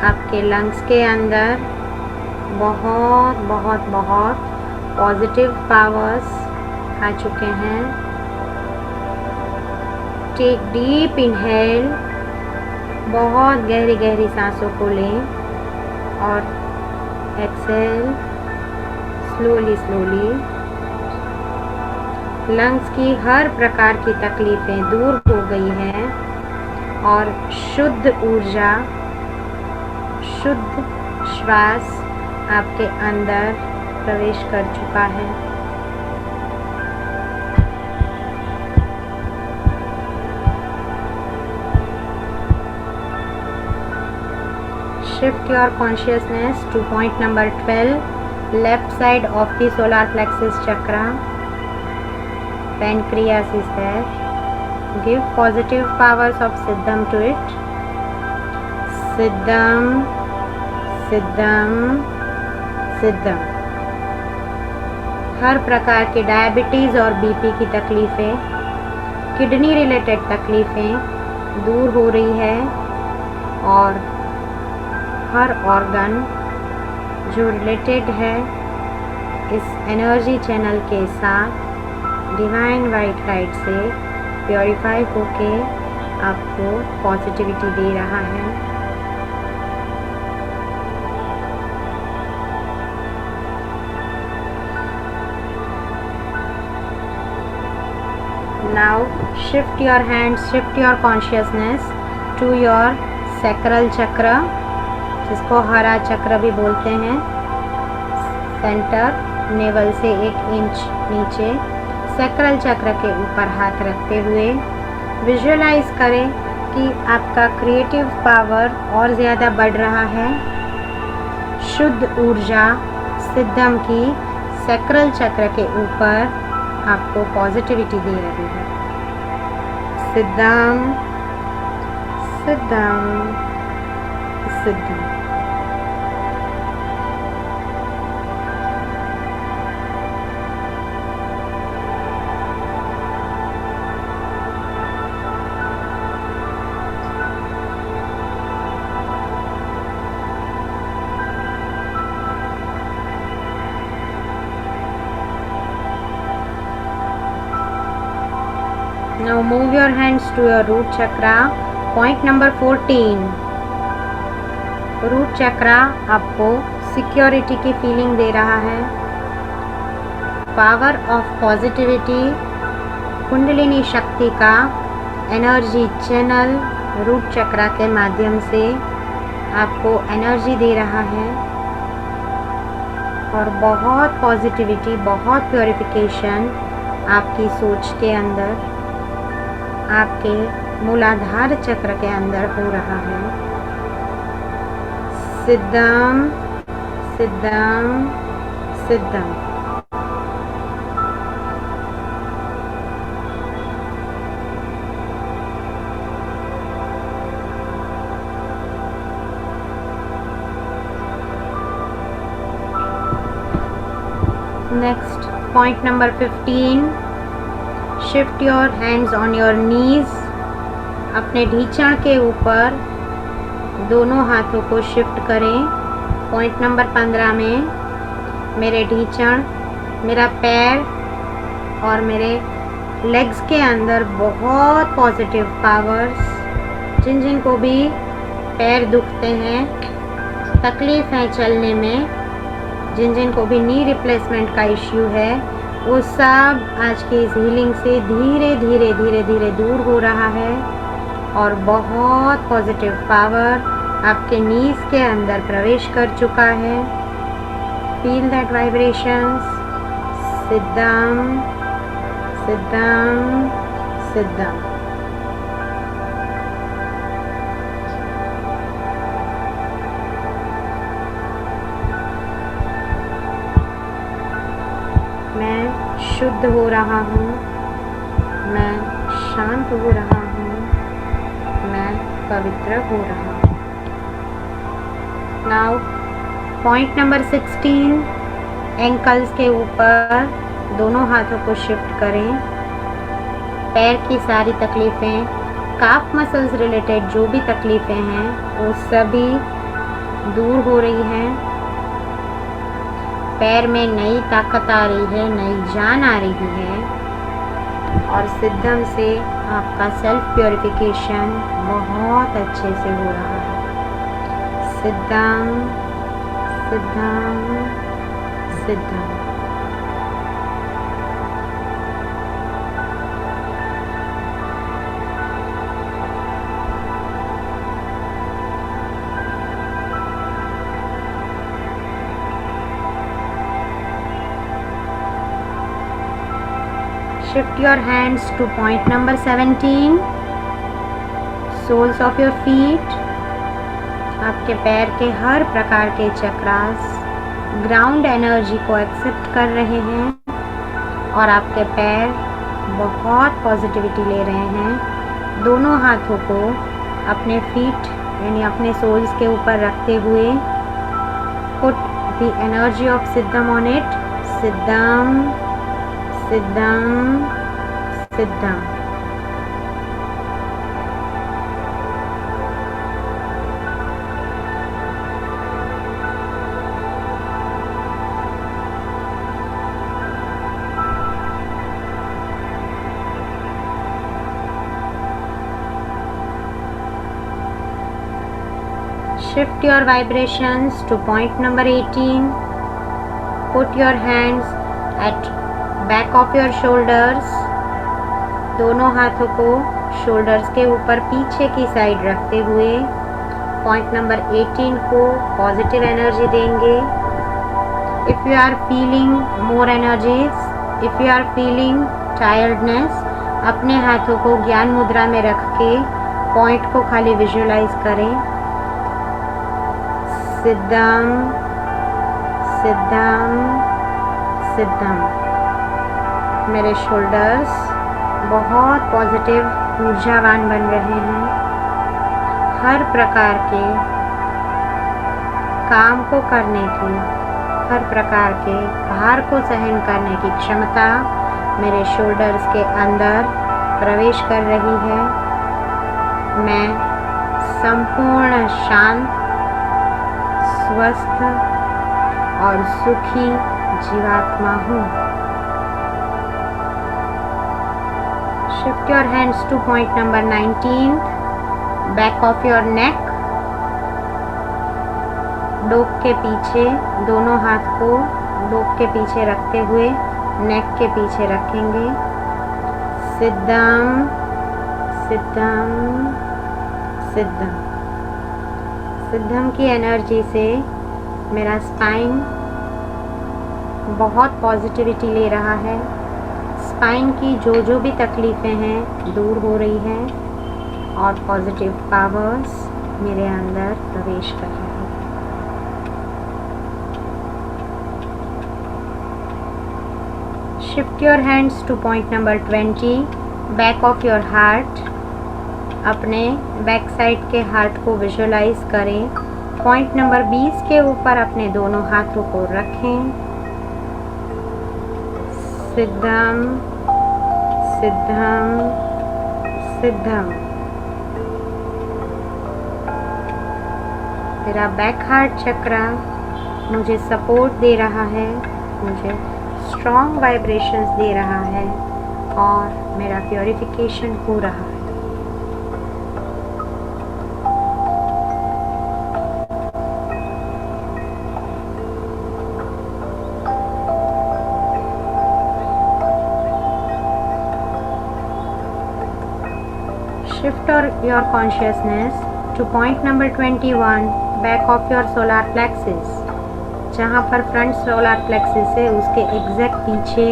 आपके लंग्स के अंदर बहुत बहुत बहुत पॉजिटिव पावर्स आ चुके हैं। टेक डीप इनहेल, बहुत गहरी गहरी सांसों को लें और एक्सहेल स्लोली स्लोली। लंग्स की हर प्रकार की तकलीफ़ें दूर हो गई हैं और शुद्ध ऊर्जा, शुद्ध श्वास आपके अंदर प्रवेश कर चुका है। Shift your consciousness to point number 12, left side of the solar plexus chakra. Pancreas is there. Give positive powers of Siddham to it. Siddham, Siddham, Siddham। हर प्रकार के डायबिटीज़ और बीपी की तकलीफ़ें, किडनी रिलेटेड तकलीफ़ें दूर हो रही है और हर ऑर्गन जो रिलेटेड है इस एनर्जी चैनल के साथ डिवाइन वाइट लाइट से प्योरीफाई होके आपको पॉजिटिविटी दे रहा है। Now shift your hands, shift your consciousness to your sacral chakra, जिसको हरा चक्र भी बोलते हैं। सेंटर नेवल से 1 इंच नीचे सैक्रल चक्र के ऊपर हाथ रखते हुए विजुअलाइज करें कि आपका क्रिएटिव पावर और ज़्यादा बढ़ रहा है। शुद्ध ऊर्जा सिद्धम की सैक्रल चक्र के ऊपर आपको पॉजिटिविटी दे रही है। सिद्धम सिद्धम सिद्धम। Now move your hands to your root chakra. Point number 14. Root चक्रा आपको सिक्योरिटी की फीलिंग दे रहा है। पावर ऑफ पॉजिटिविटी, कुंडलिनी शक्ति का एनर्जी चैनल रूट चक्रा के माध्यम से आपको एनर्जी दे रहा है और बहुत पॉजिटिविटी, बहुत प्योरिफिकेशन आपकी सोच के अंदर, आपके मूलाधार चक्र के अंदर हो रहा है। सिद्धम सिद्धम सिद्धम। Next, point number 15. Shift your hands on your knees. अपने ढींचण के ऊपर दोनों हाथों को शिफ्ट करें। पॉइंट नंबर 15 में मेरे ढींचण, मेरा पैर और मेरे लेग्स के अंदर बहुत पॉजिटिव पावर्स, जिन जिन को भी पैर दुखते हैं, तकलीफ़ है चलने में, जिन जिन को भी नी रिप्लेसमेंट का इश्यू है, वो सब आज की इस हीलिंग से धीरे धीरे धीरे धीरे दूर हो रहा है और बहुत पॉजिटिव पावर आपके नीज के अंदर प्रवेश कर चुका है। Feel that vibrations. Siddham Siddham सिद्धम। मैं शुद्ध हो रहा हूँ, मैं शांत हो रहा हूँ, मैं पवित्र हो रहा हूँ। नाउ पॉइंट नंबर 16, एंकल्स के ऊपर दोनों हाथों को शिफ्ट करें। पैर की सारी तकलीफ़ें, काफ मसल्स रिलेटेड जो भी तकलीफ़ें हैं, वो सभी दूर हो रही हैं। पैर में नई ताकत आ रही है, नई जान आ रही है और सिद्धम से आपका सेल्फ प्योरिफिकेशन बहुत अच्छे से हो रहा है। सिद्धम सिद्धम सिद्धम। Shift your hands to point number 17. Soles of your feet. आपके पैर के हर प्रकार के चक्रास ग्राउंड एनर्जी को एक्सेप्ट कर रहे हैं और आपके पैर बहुत पॉजिटिविटी ले रहे हैं। दोनों हाथों को अपने फीट यानी अपने सोल्स के ऊपर रखते हुए put the energy of Siddham on it. Siddham Siddham सिद्धम। Shift your vibrations to point number 18. Put your hands at back of your shoulders. दोनों हाथों को शोल्डर्स के ऊपर पीछे की साइड रखते हुए पॉइंट नंबर 18 को पॉजिटिव एनर्जी देंगे। If you are feeling more energies, if you are feeling tiredness, अपने हाथों को ज्ञान मुद्रा में रख के पॉइंट को खाली विजुअलाइज करें। सिद्धम सिद्धम सिद्धम। मेरे शोल्डर्स बहुत पॉजिटिव ऊर्जावान बन रहे हैं। हर प्रकार के काम को करने की, हर प्रकार के भार को सहन करने की क्षमता मेरे शोल्डर्स के अंदर प्रवेश कर रही है। मैं संपूर्ण शांत, स्वस्थ और सुखी जीवात्मा हूँ। Shift your hands to point number 19, back of your neck. डोक के पीछे, दोनों हाथ को डोक के पीछे रखते हुए नेक के पीछे रखेंगे। सिद्धम सिद्धम सिद्धम। सिद्धम की एनर्जी से मेरा स्पाइन बहुत पॉजिटिविटी ले रहा है। स्पाइन की जो भी तकलीफ़ें हैं दूर हो रही हैं और पॉजिटिव पावर्स मेरे अंदर प्रवेश कर रहे हैं। Shift your hands two point number 20, back of your heart. अपने बैक साइड के हार्ट को विजुअलाइज करें। पॉइंट नंबर 20 के ऊपर अपने दोनों हाथों को रखें। सिद्धम सिद्धम सिद्धम। मेरा बैक हार्ट चक्रा मुझे सपोर्ट दे रहा है, मुझे स्ट्रॉन्ग वाइब्रेशंस दे रहा है और मेरा प्योरिफिकेशन हो रहा है। Shift your consciousness to point number 21, back of your solar plexus। जहाँ पर फ्रंट सोलर प्लेक्सिस है उसके एग्जैक्ट पीछे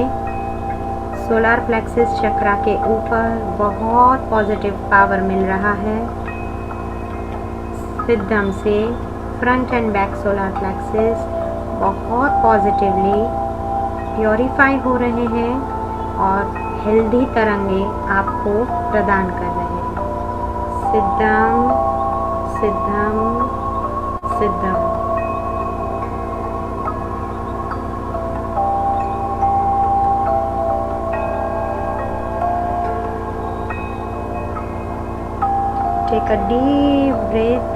सोलर प्लेक्सिस चक्रा के ऊपर बहुत पॉजिटिव पावर मिल रहा है। सिद्धम से front end back solar plexus बहुत पॉजिटिवली प्योरीफाई हो रहे हैं और हेल्दी तरंगे आपको प्रदान कर रहे हैं। सिद्धम सिद्धम सिद्धम। Take a deep breath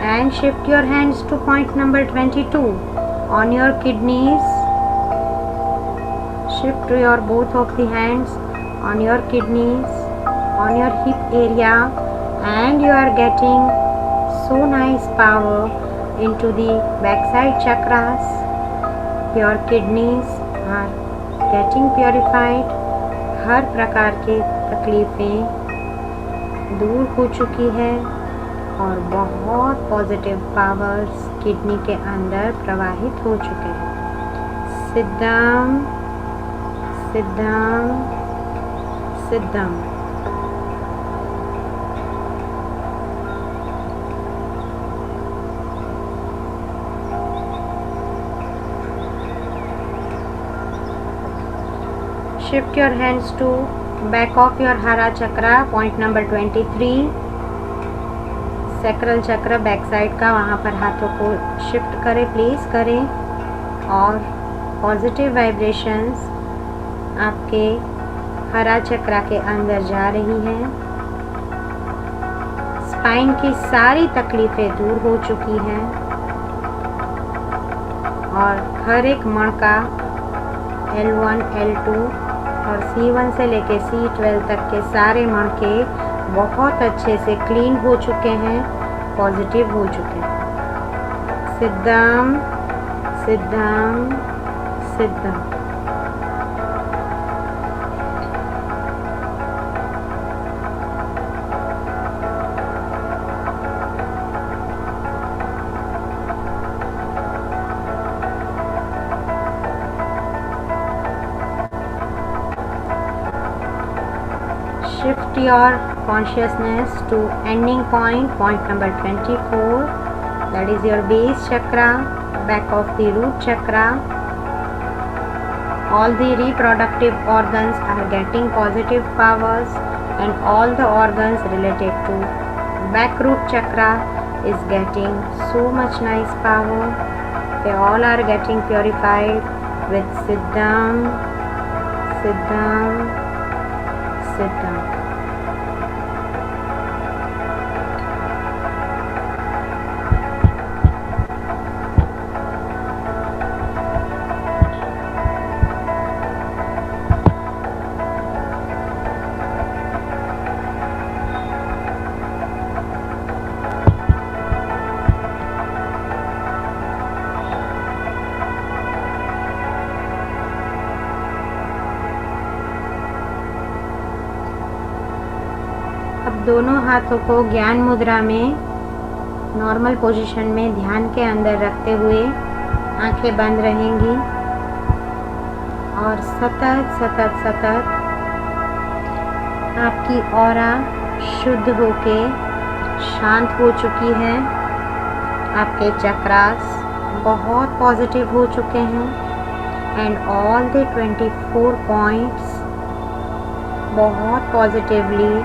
and shift your hands to point number 22 on your kidneys. Shift your both of the hands on your kidneys, on your hip area, and you are getting so nice power into the backside chakras. Your kidneys are getting purified. हर प्रकार के तकलीफ़ें दूर हो चुकी है और बहुत positive powers kidney के अंदर प्रवाहित हो चुके हैं। सिद्धम सिद्धम सिद्धम। Shift your hands to back of your hara chakra, point number 23, sacral चक्र बैक साइड का, वहाँ पर हाथों को शिफ्ट करें, प्लेस करें और पॉजिटिव वाइब्रेशंस आपके हरा चक्रा के अंदर जा रही हैं। स्पाइन की सारी तकलीफ़ें दूर हो चुकी हैं और हर एक मणका L1, L2 और C1 से लेके C12 तक के सारे मणके बहुत अच्छे से क्लीन हो चुके हैं, पॉजिटिव हो चुके हैं। सिद्धम सिद्धम सिद्धम। shift your consciousness to ending point number 24. That is your base chakra, back of the root chakra. All the reproductive organs are getting positive powers, and all the organs related to back root chakra is getting so much nice power. They all are getting purified with Siddham, Siddham, Siddham. अब दोनों हाथों को ज्ञान मुद्रा में normal position में ध्यान के अंदर रखते हुए आंखें बंद रहेंगी और सतत सतत सतत आपकी ऑरा शुद्ध होके शांत हो चुकी है। आपके चक्रास बहुत पॉजिटिव हो चुके हैं एंड ऑल द 24 पॉइंट्स बहुत पॉजिटिवली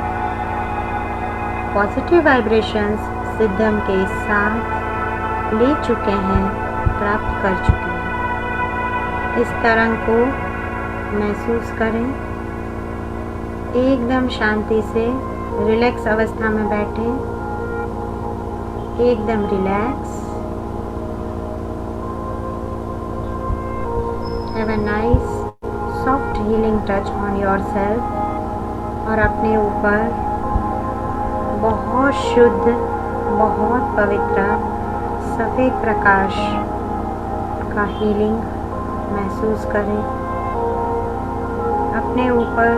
पॉजिटिव वाइब्रेशंस सिद्धम के साथ ले चुके हैं, प्राप्त कर चुके हैं। इस तरंग को महसूस करें। एकदम शांति से रिलैक्स अवस्था में बैठे, एकदम relax. Have a nice soft healing touch on yourself और अपने ऊपर बहुत शुद्ध, बहुत पवित्र सफ़ेद प्रकाश का हीलिंग महसूस करें। अपने ऊपर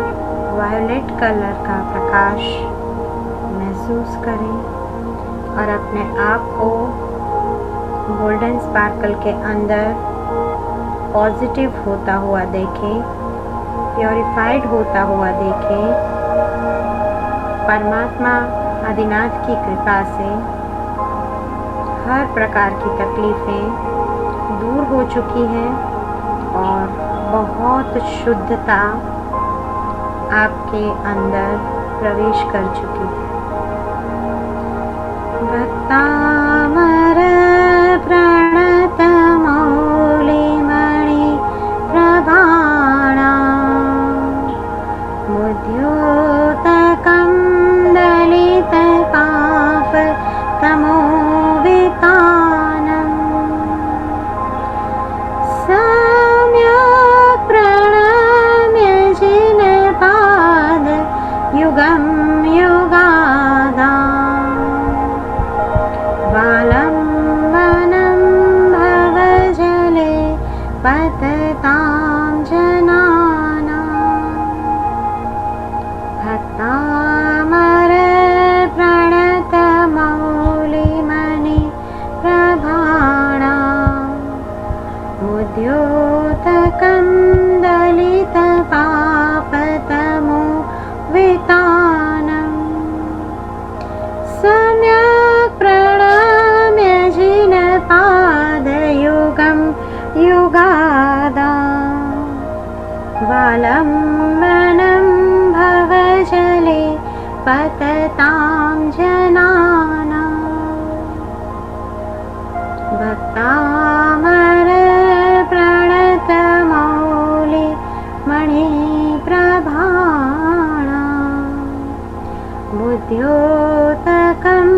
वायोलेट कलर का प्रकाश महसूस करें और अपने आप को गोल्डन स्पार्कल के अंदर पॉजिटिव होता हुआ देखें, प्योरीफाइड होता हुआ देखें। परमात्मा आदिनाथ की कृपा से हर प्रकार की तकलीफ़ें दूर हो चुकी हैं और बहुत शुद्धता आपके अंदर प्रवेश कर चुकी है। भक्तामर प्रणत मौलिमणि प्रभाणा मुद्योतकं दलित पाप तमोवितानं सम्यक् प्रणम्य जिनपाद युगं युगादां वालम्बनं भवजले पततां जनानां भक्तामर प्रणत मौलिमणि प्रभाणा मुद्योतकं दलित पापतमो वितानं सम्यक् प्रणम्य जिनपादयुगं युगादां वालम्बनं भवजले पततां जनानां भक्तामर प्रणत मौलि मणि प्रभाणा बुद्ध्योतकं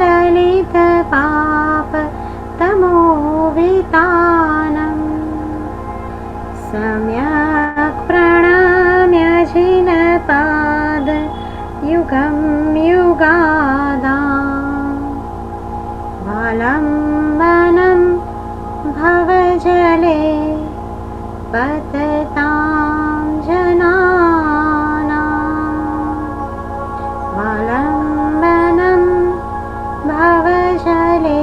दलित पाप तमोवितानं सम्यक् प्रणम्य जिनपाद युगं युगादां वालम्बनं भवजले पततां जनानां वालम्बनं भवजले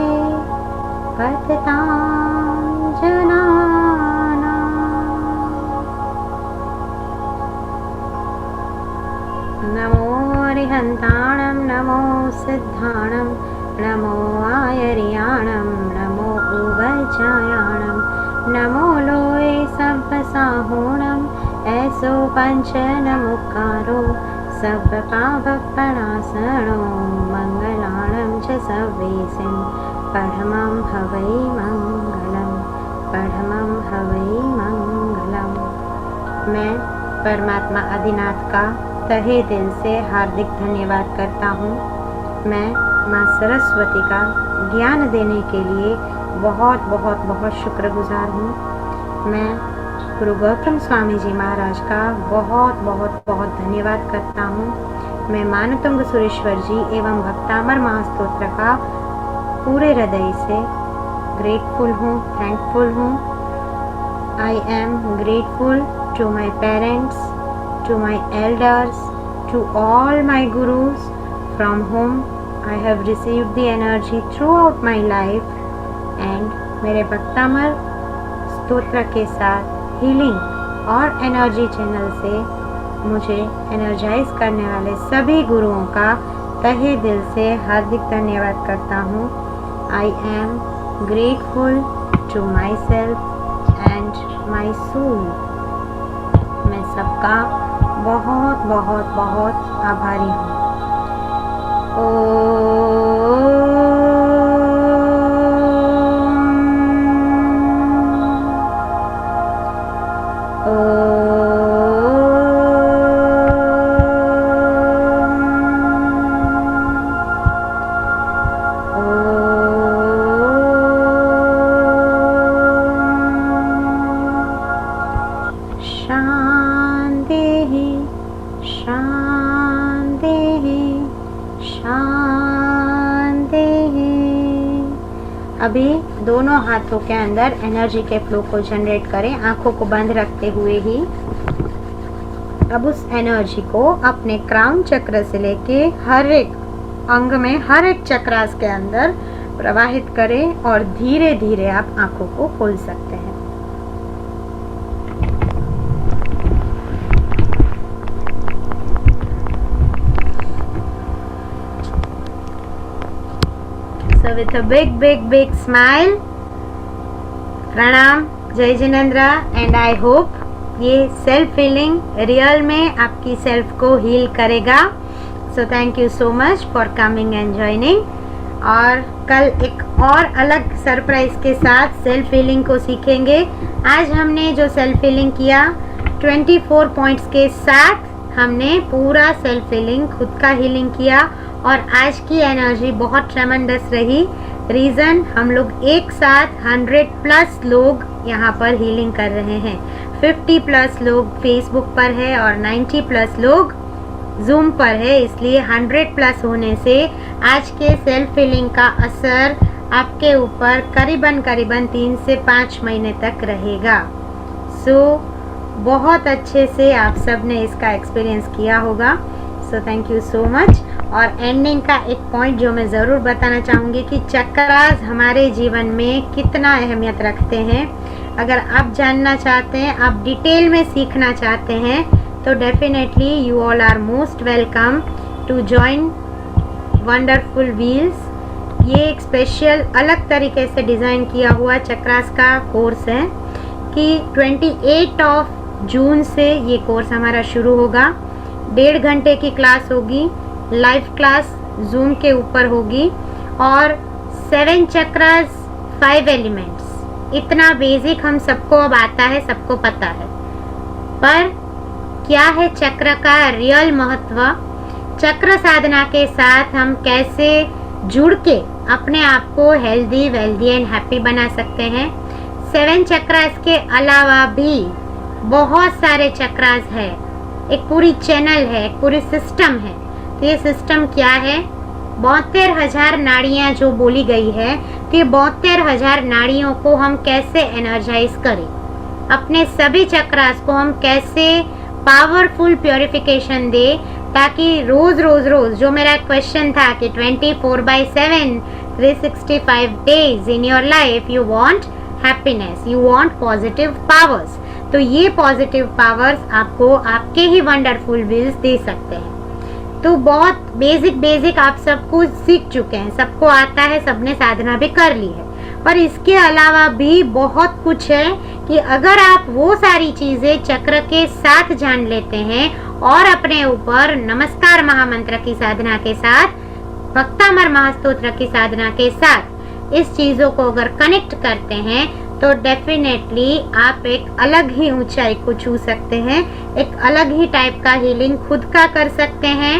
पततां जनानां नमो अरिहन्ताणं नमो सिद्धाणं नमो आयर्याणं नमो उभयचायाणं नमो लोये सब्बसाहोणं ऐसो पंच नमुकारो सब्बपापप्रणाशनो मङ्गलाणं च सव्वेसिं परमं भवै मङ्गलम् परमं भवै मङ्गलम्। मैं परमात्मा आदिनाथ का तहे दिल से हार्दिक धन्यवाद करता हूँ। मैं माँ सरस्वती का ज्ञान देने के लिए बहुत बहुत बहुत शुक्रगुजार हूँ। मैं गुरु गौतम स्वामी जी महाराज का बहुत बहुत बहुत धन्यवाद करता हूँ। मैं मानतुंग सुरेश्वर जी एवं भक्तामर महास्तोत्र का पूरे हृदय से ग्रेटफुल हूँ, थैंकफुल हूँ। I am grateful to my parents, to my elders, to all my gurus from home I have received the energy throughout my life and मेरे भक्तामर स्तोत्र के साथ हीलिंग और एनर्जी चैनल से मुझे एनर्जाइज करने वाले सभी गुरुओं का तहे दिल से हार्दिक धन्यवाद करता हूँ। I am grateful to my self and my soul. मैं सबका बहुत बहुत बहुत आभारी हूँ। अभी दोनों हाथों के अंदर एनर्जी के फ्लो को जनरेट करें, आंखों को बंद रखते हुए ही। अब उस एनर्जी को अपने क्राउन चक्र से लेके हर एक अंग में, हर एक चक्रास के अंदर प्रवाहित करें और धीरे धीरे आप आंखों को खोल सकते हैं। So with a big smile, प्रणाम, जय जिनेंद्र, एंड आई होप ये सेल्फ हीलिंग रियल में आपकी सेल्फ को हील करेगा। So thank you so much for coming and joining. और कल एक और अलग सरप्राइज के साथ सेल्फ हीलिंग को सीखेंगे। आज हमने जो सेल्फ हीलिंग किया 24 पॉइंट्स के साथ हमने पूरा सेल्फ हीलिंग, खुद का हीलिंग किया और आज की एनर्जी बहुत ट्रेमेंडस रही। रीज़न, हम लोग एक साथ 100+ लोग यहाँ पर हीलिंग कर रहे हैं। 50+ लोग फेसबुक पर है और 90+ लोग जूम पर है, इसलिए 100+ होने से आज के सेल्फ हीलिंग का असर आपके ऊपर करीबन 3 से 5 महीने तक रहेगा। सो बहुत अच्छे से आप सब ने इसका एक्सपीरियंस किया होगा। So thank you so much. और एंडिंग का एक पॉइंट जो मैं ज़रूर बताना चाहूँगी कि चक्रास हमारे जीवन में कितना अहमियत रखते हैं। अगर आप जानना चाहते हैं, आप डिटेल में सीखना चाहते हैं, तो definitely you all are most welcome to join wonderful wheels. ये एक स्पेशल अलग तरीके से डिज़ाइन किया हुआ चक्रास का कोर्स है कि 28 जून से ये कोर्स हमारा शुरू होगा। 1.5 घंटे की क्लास होगी, लाइव क्लास जूम के ऊपर होगी और 7 चक्रास 5 एलिमेंट्स। इतना बेसिक हम सबको अब आता है, सबको पता है, पर क्या है चक्र का रियल महत्व, चक्र साधना के साथ हम कैसे जुड़ के अपने आप को हेल्दी, वेल्दी एंड हैप्पी बना सकते हैं। 7 चक्रास के अलावा भी बहुत सारे चक्रास है, एक पूरी चैनल है, एक पूरी सिस्टम है। तो ये सिस्टम क्या है? 72,000 नाड़ियाँ जो बोली गई है, तो ये 72,000 नाड़ियों को हम कैसे एनर्जाइज करें, अपने सभी चक्रास को हम कैसे पावरफुल प्योरिफिकेशन दे, ताकि रोज जो मेरा क्वेश्चन था कि 24/7 365 days in your life you want happiness, you want positive powers, तो ये पॉजिटिव पावर्स आपको आपके ही वंडरफुल व्हील्स दे सकते हैं। तो बहुत बेसिक आप सबको सीख चुके हैं, सबको आता है, सबने साधना भी कर ली है। पर इसके अलावा भी बहुत कुछ है कि अगर आप वो सारी चीजें चक्र के साथ जान लेते हैं और अपने ऊपर नमस्कार महामंत्र की साधना के साथ, भक्तामर महास्तोत्र की साधना के साथ इस चीजों को अगर कनेक्ट करते हैं तो डेफिनेटली आप एक अलग ही ऊंचाई को छू सकते हैं, एक अलग ही टाइप का हीलिंग खुद का कर सकते हैं।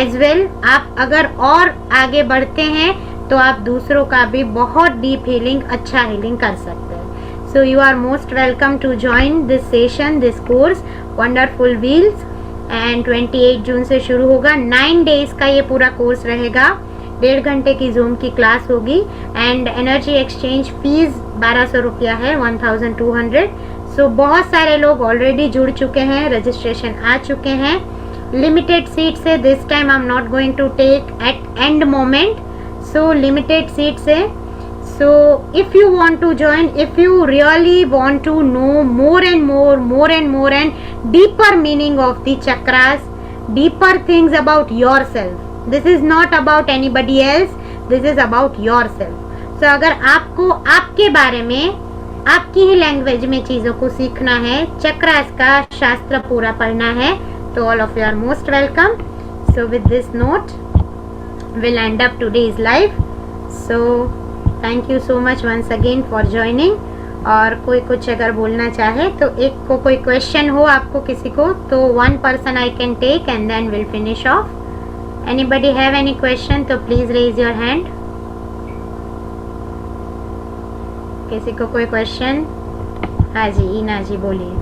एज वेल आप अगर और आगे बढ़ते हैं तो आप दूसरों का भी बहुत डीप हीलिंग, अच्छा हीलिंग कर सकते हैं। So you are most welcome to join this session, this course wonderful wheels. And 28 June से शुरू होगा, 9 डेज का ये पूरा कोर्स रहेगा, 1.5 घंटे की जूम की क्लास होगी। एंड एनर्जी एक्सचेंज फीस 1200 रुपया है, 1200। सो बहुत सारे लोग ऑलरेडी जुड़ चुके हैं, रजिस्ट्रेशन आ चुके हैं। लिमिटेड सीट्स है, this time I am not going to take at end moment, so limited seats है। So if you want to join, if you really want to know more and deeper meaning of the chakras, deeper things about yourself, this is not about anybody else, this is about yourself. So अगर आपको आपके बारे में आपकी ही language में चीजों को सीखना है, चक्रास का शास्त्र पूरा पढ़ना है, तो all of you are most welcome. So with this note we'll end up today's live. So thank you so much once again for joining. और कोई कुछ अगर बोलना चाहे तो एक को कोई क्वेश्चन हो आपको किसी को, तो 1 person I can take and then will finish off. Anybody have any question तो प्लीज रेज योर हैंड। किसी को कोई क्वेश्चन? हाँ जी, ईना जी बोलिए।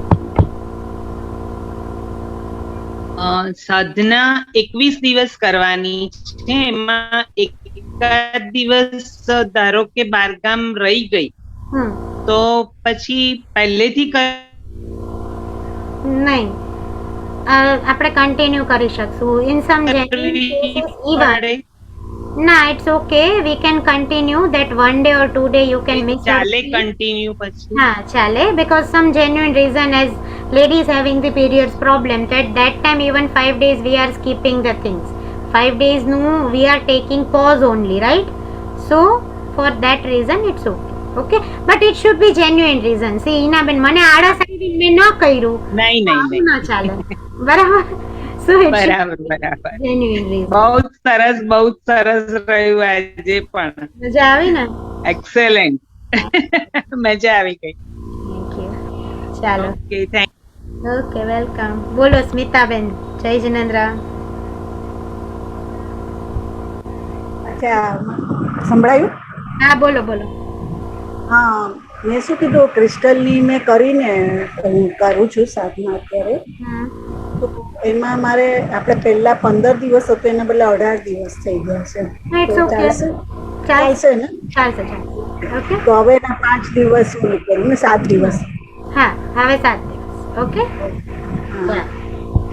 સાધના 21 દિવસ કરવાની છે, એમાં એકાદ દિવસ ધારો કે બારગામ રહી ગઈ તો પછી પહેલેથી નહીં, આપણે કન્ટિન્યુ કરી શકશું ઇન સમ જેન્યુઇન। ના, it's okay, we can continue that 1 day or 2 day you can miss. ચાલે કન્ટિન્યુ પછી? હા ચાલે, because some genuine reason as ladies having the periods problem, that time even 5 days we are skipping the things, 5 days nu we are taking pause only, right? So for that reason it's okay, but it should be genuine reason. See ina ben મને આડા side મે ન કર્યું, નહીં ના ચાલે, બરાબર? So it બરાબર should be બરાબર, genuine reason. બહુ સરસ રહ્યું આજે પણ, મજા આવી ને? એક્સેલેન્ટ, મજા આવી ગઈ। થેન્ક યુ, ચાલો, ઓકે, થેન્ક ઓકે, વેલકમ। બોલો સ્મિતાબેન, જય જિનેન્દ્ર। અચ્છા, સંભળાયું? હા બોલો બોલો। હા, મેં શું કીધું, ક્રિસ્ટલની મેં કરીને હું કરું છું સાધના અત્યારે, તો એમાં મારે આપણે પહેલા 15 દિવસ હતું એના બદલે 18 દિવસ થઈ ગયા છે, It's તો okay. ચાલશે ને? ચાલશે ઓકે। તો હવે એના 5 દિવસ હું કરું ને 7 દિવસ, હા હવે 7 દિવસ, ઓકે। હા,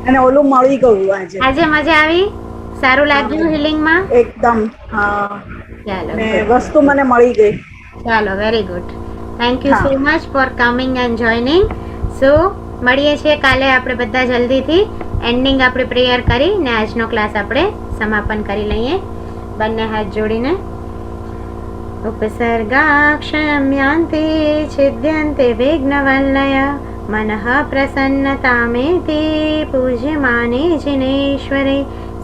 અને ઓલું મળી ગયું આજે, આજે મજા આવી? સારું લાગ્યું હિલિંગ માં? એકદમ, હા, ચાલો ને વસ્તુ મને મળી ગઈ। ચાલો, વેરી ગુડ, થેન્ક યુ હા. So much for coming and joining. So મળીએ છીએ કાલે આપણે બધા જલ્દીથી। એન્ડિંગ આપણે પ્રેયર કરીને આજનો ક્લાસ આપણે સમાપન કરી લઈએ, બંને હાથ જોડીને। उपसर्गाक्षम्यान्ते छिद्यन्ते विघ्नवल्लय मनः प्रसन्नतामेति पूज्यमाने जिनेश्वरे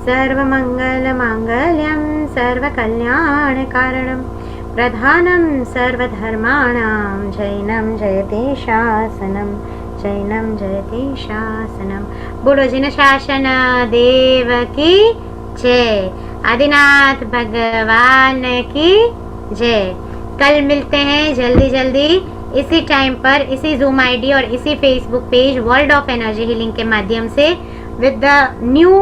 सर्वमङ्गलमाङ्गल्यं सर्वकल्याणकारणं प्रधानं सर्वधर्माणां जैनं जयते शासनं, जैनं जयते शासनं। बोलो जिन शासन देव की जय, आदिनाथ भगवान की जय। कल मिलते हैं जल्दी इसी टाइम पर, इसी जूम आईडी और इसी Facebook page World of Energy Healing के माध्यम से with the new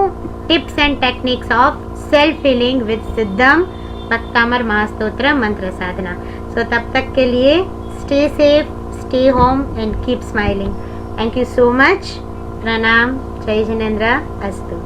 tips and techniques of self healing with Siddham Bhaktamar महास्तोत्र मंत्र साधना। सो तब तक के लिए stay safe, stay home and keep smiling. Thank you so much. प्रणाम, जय जिनेंद्र, अस्तु।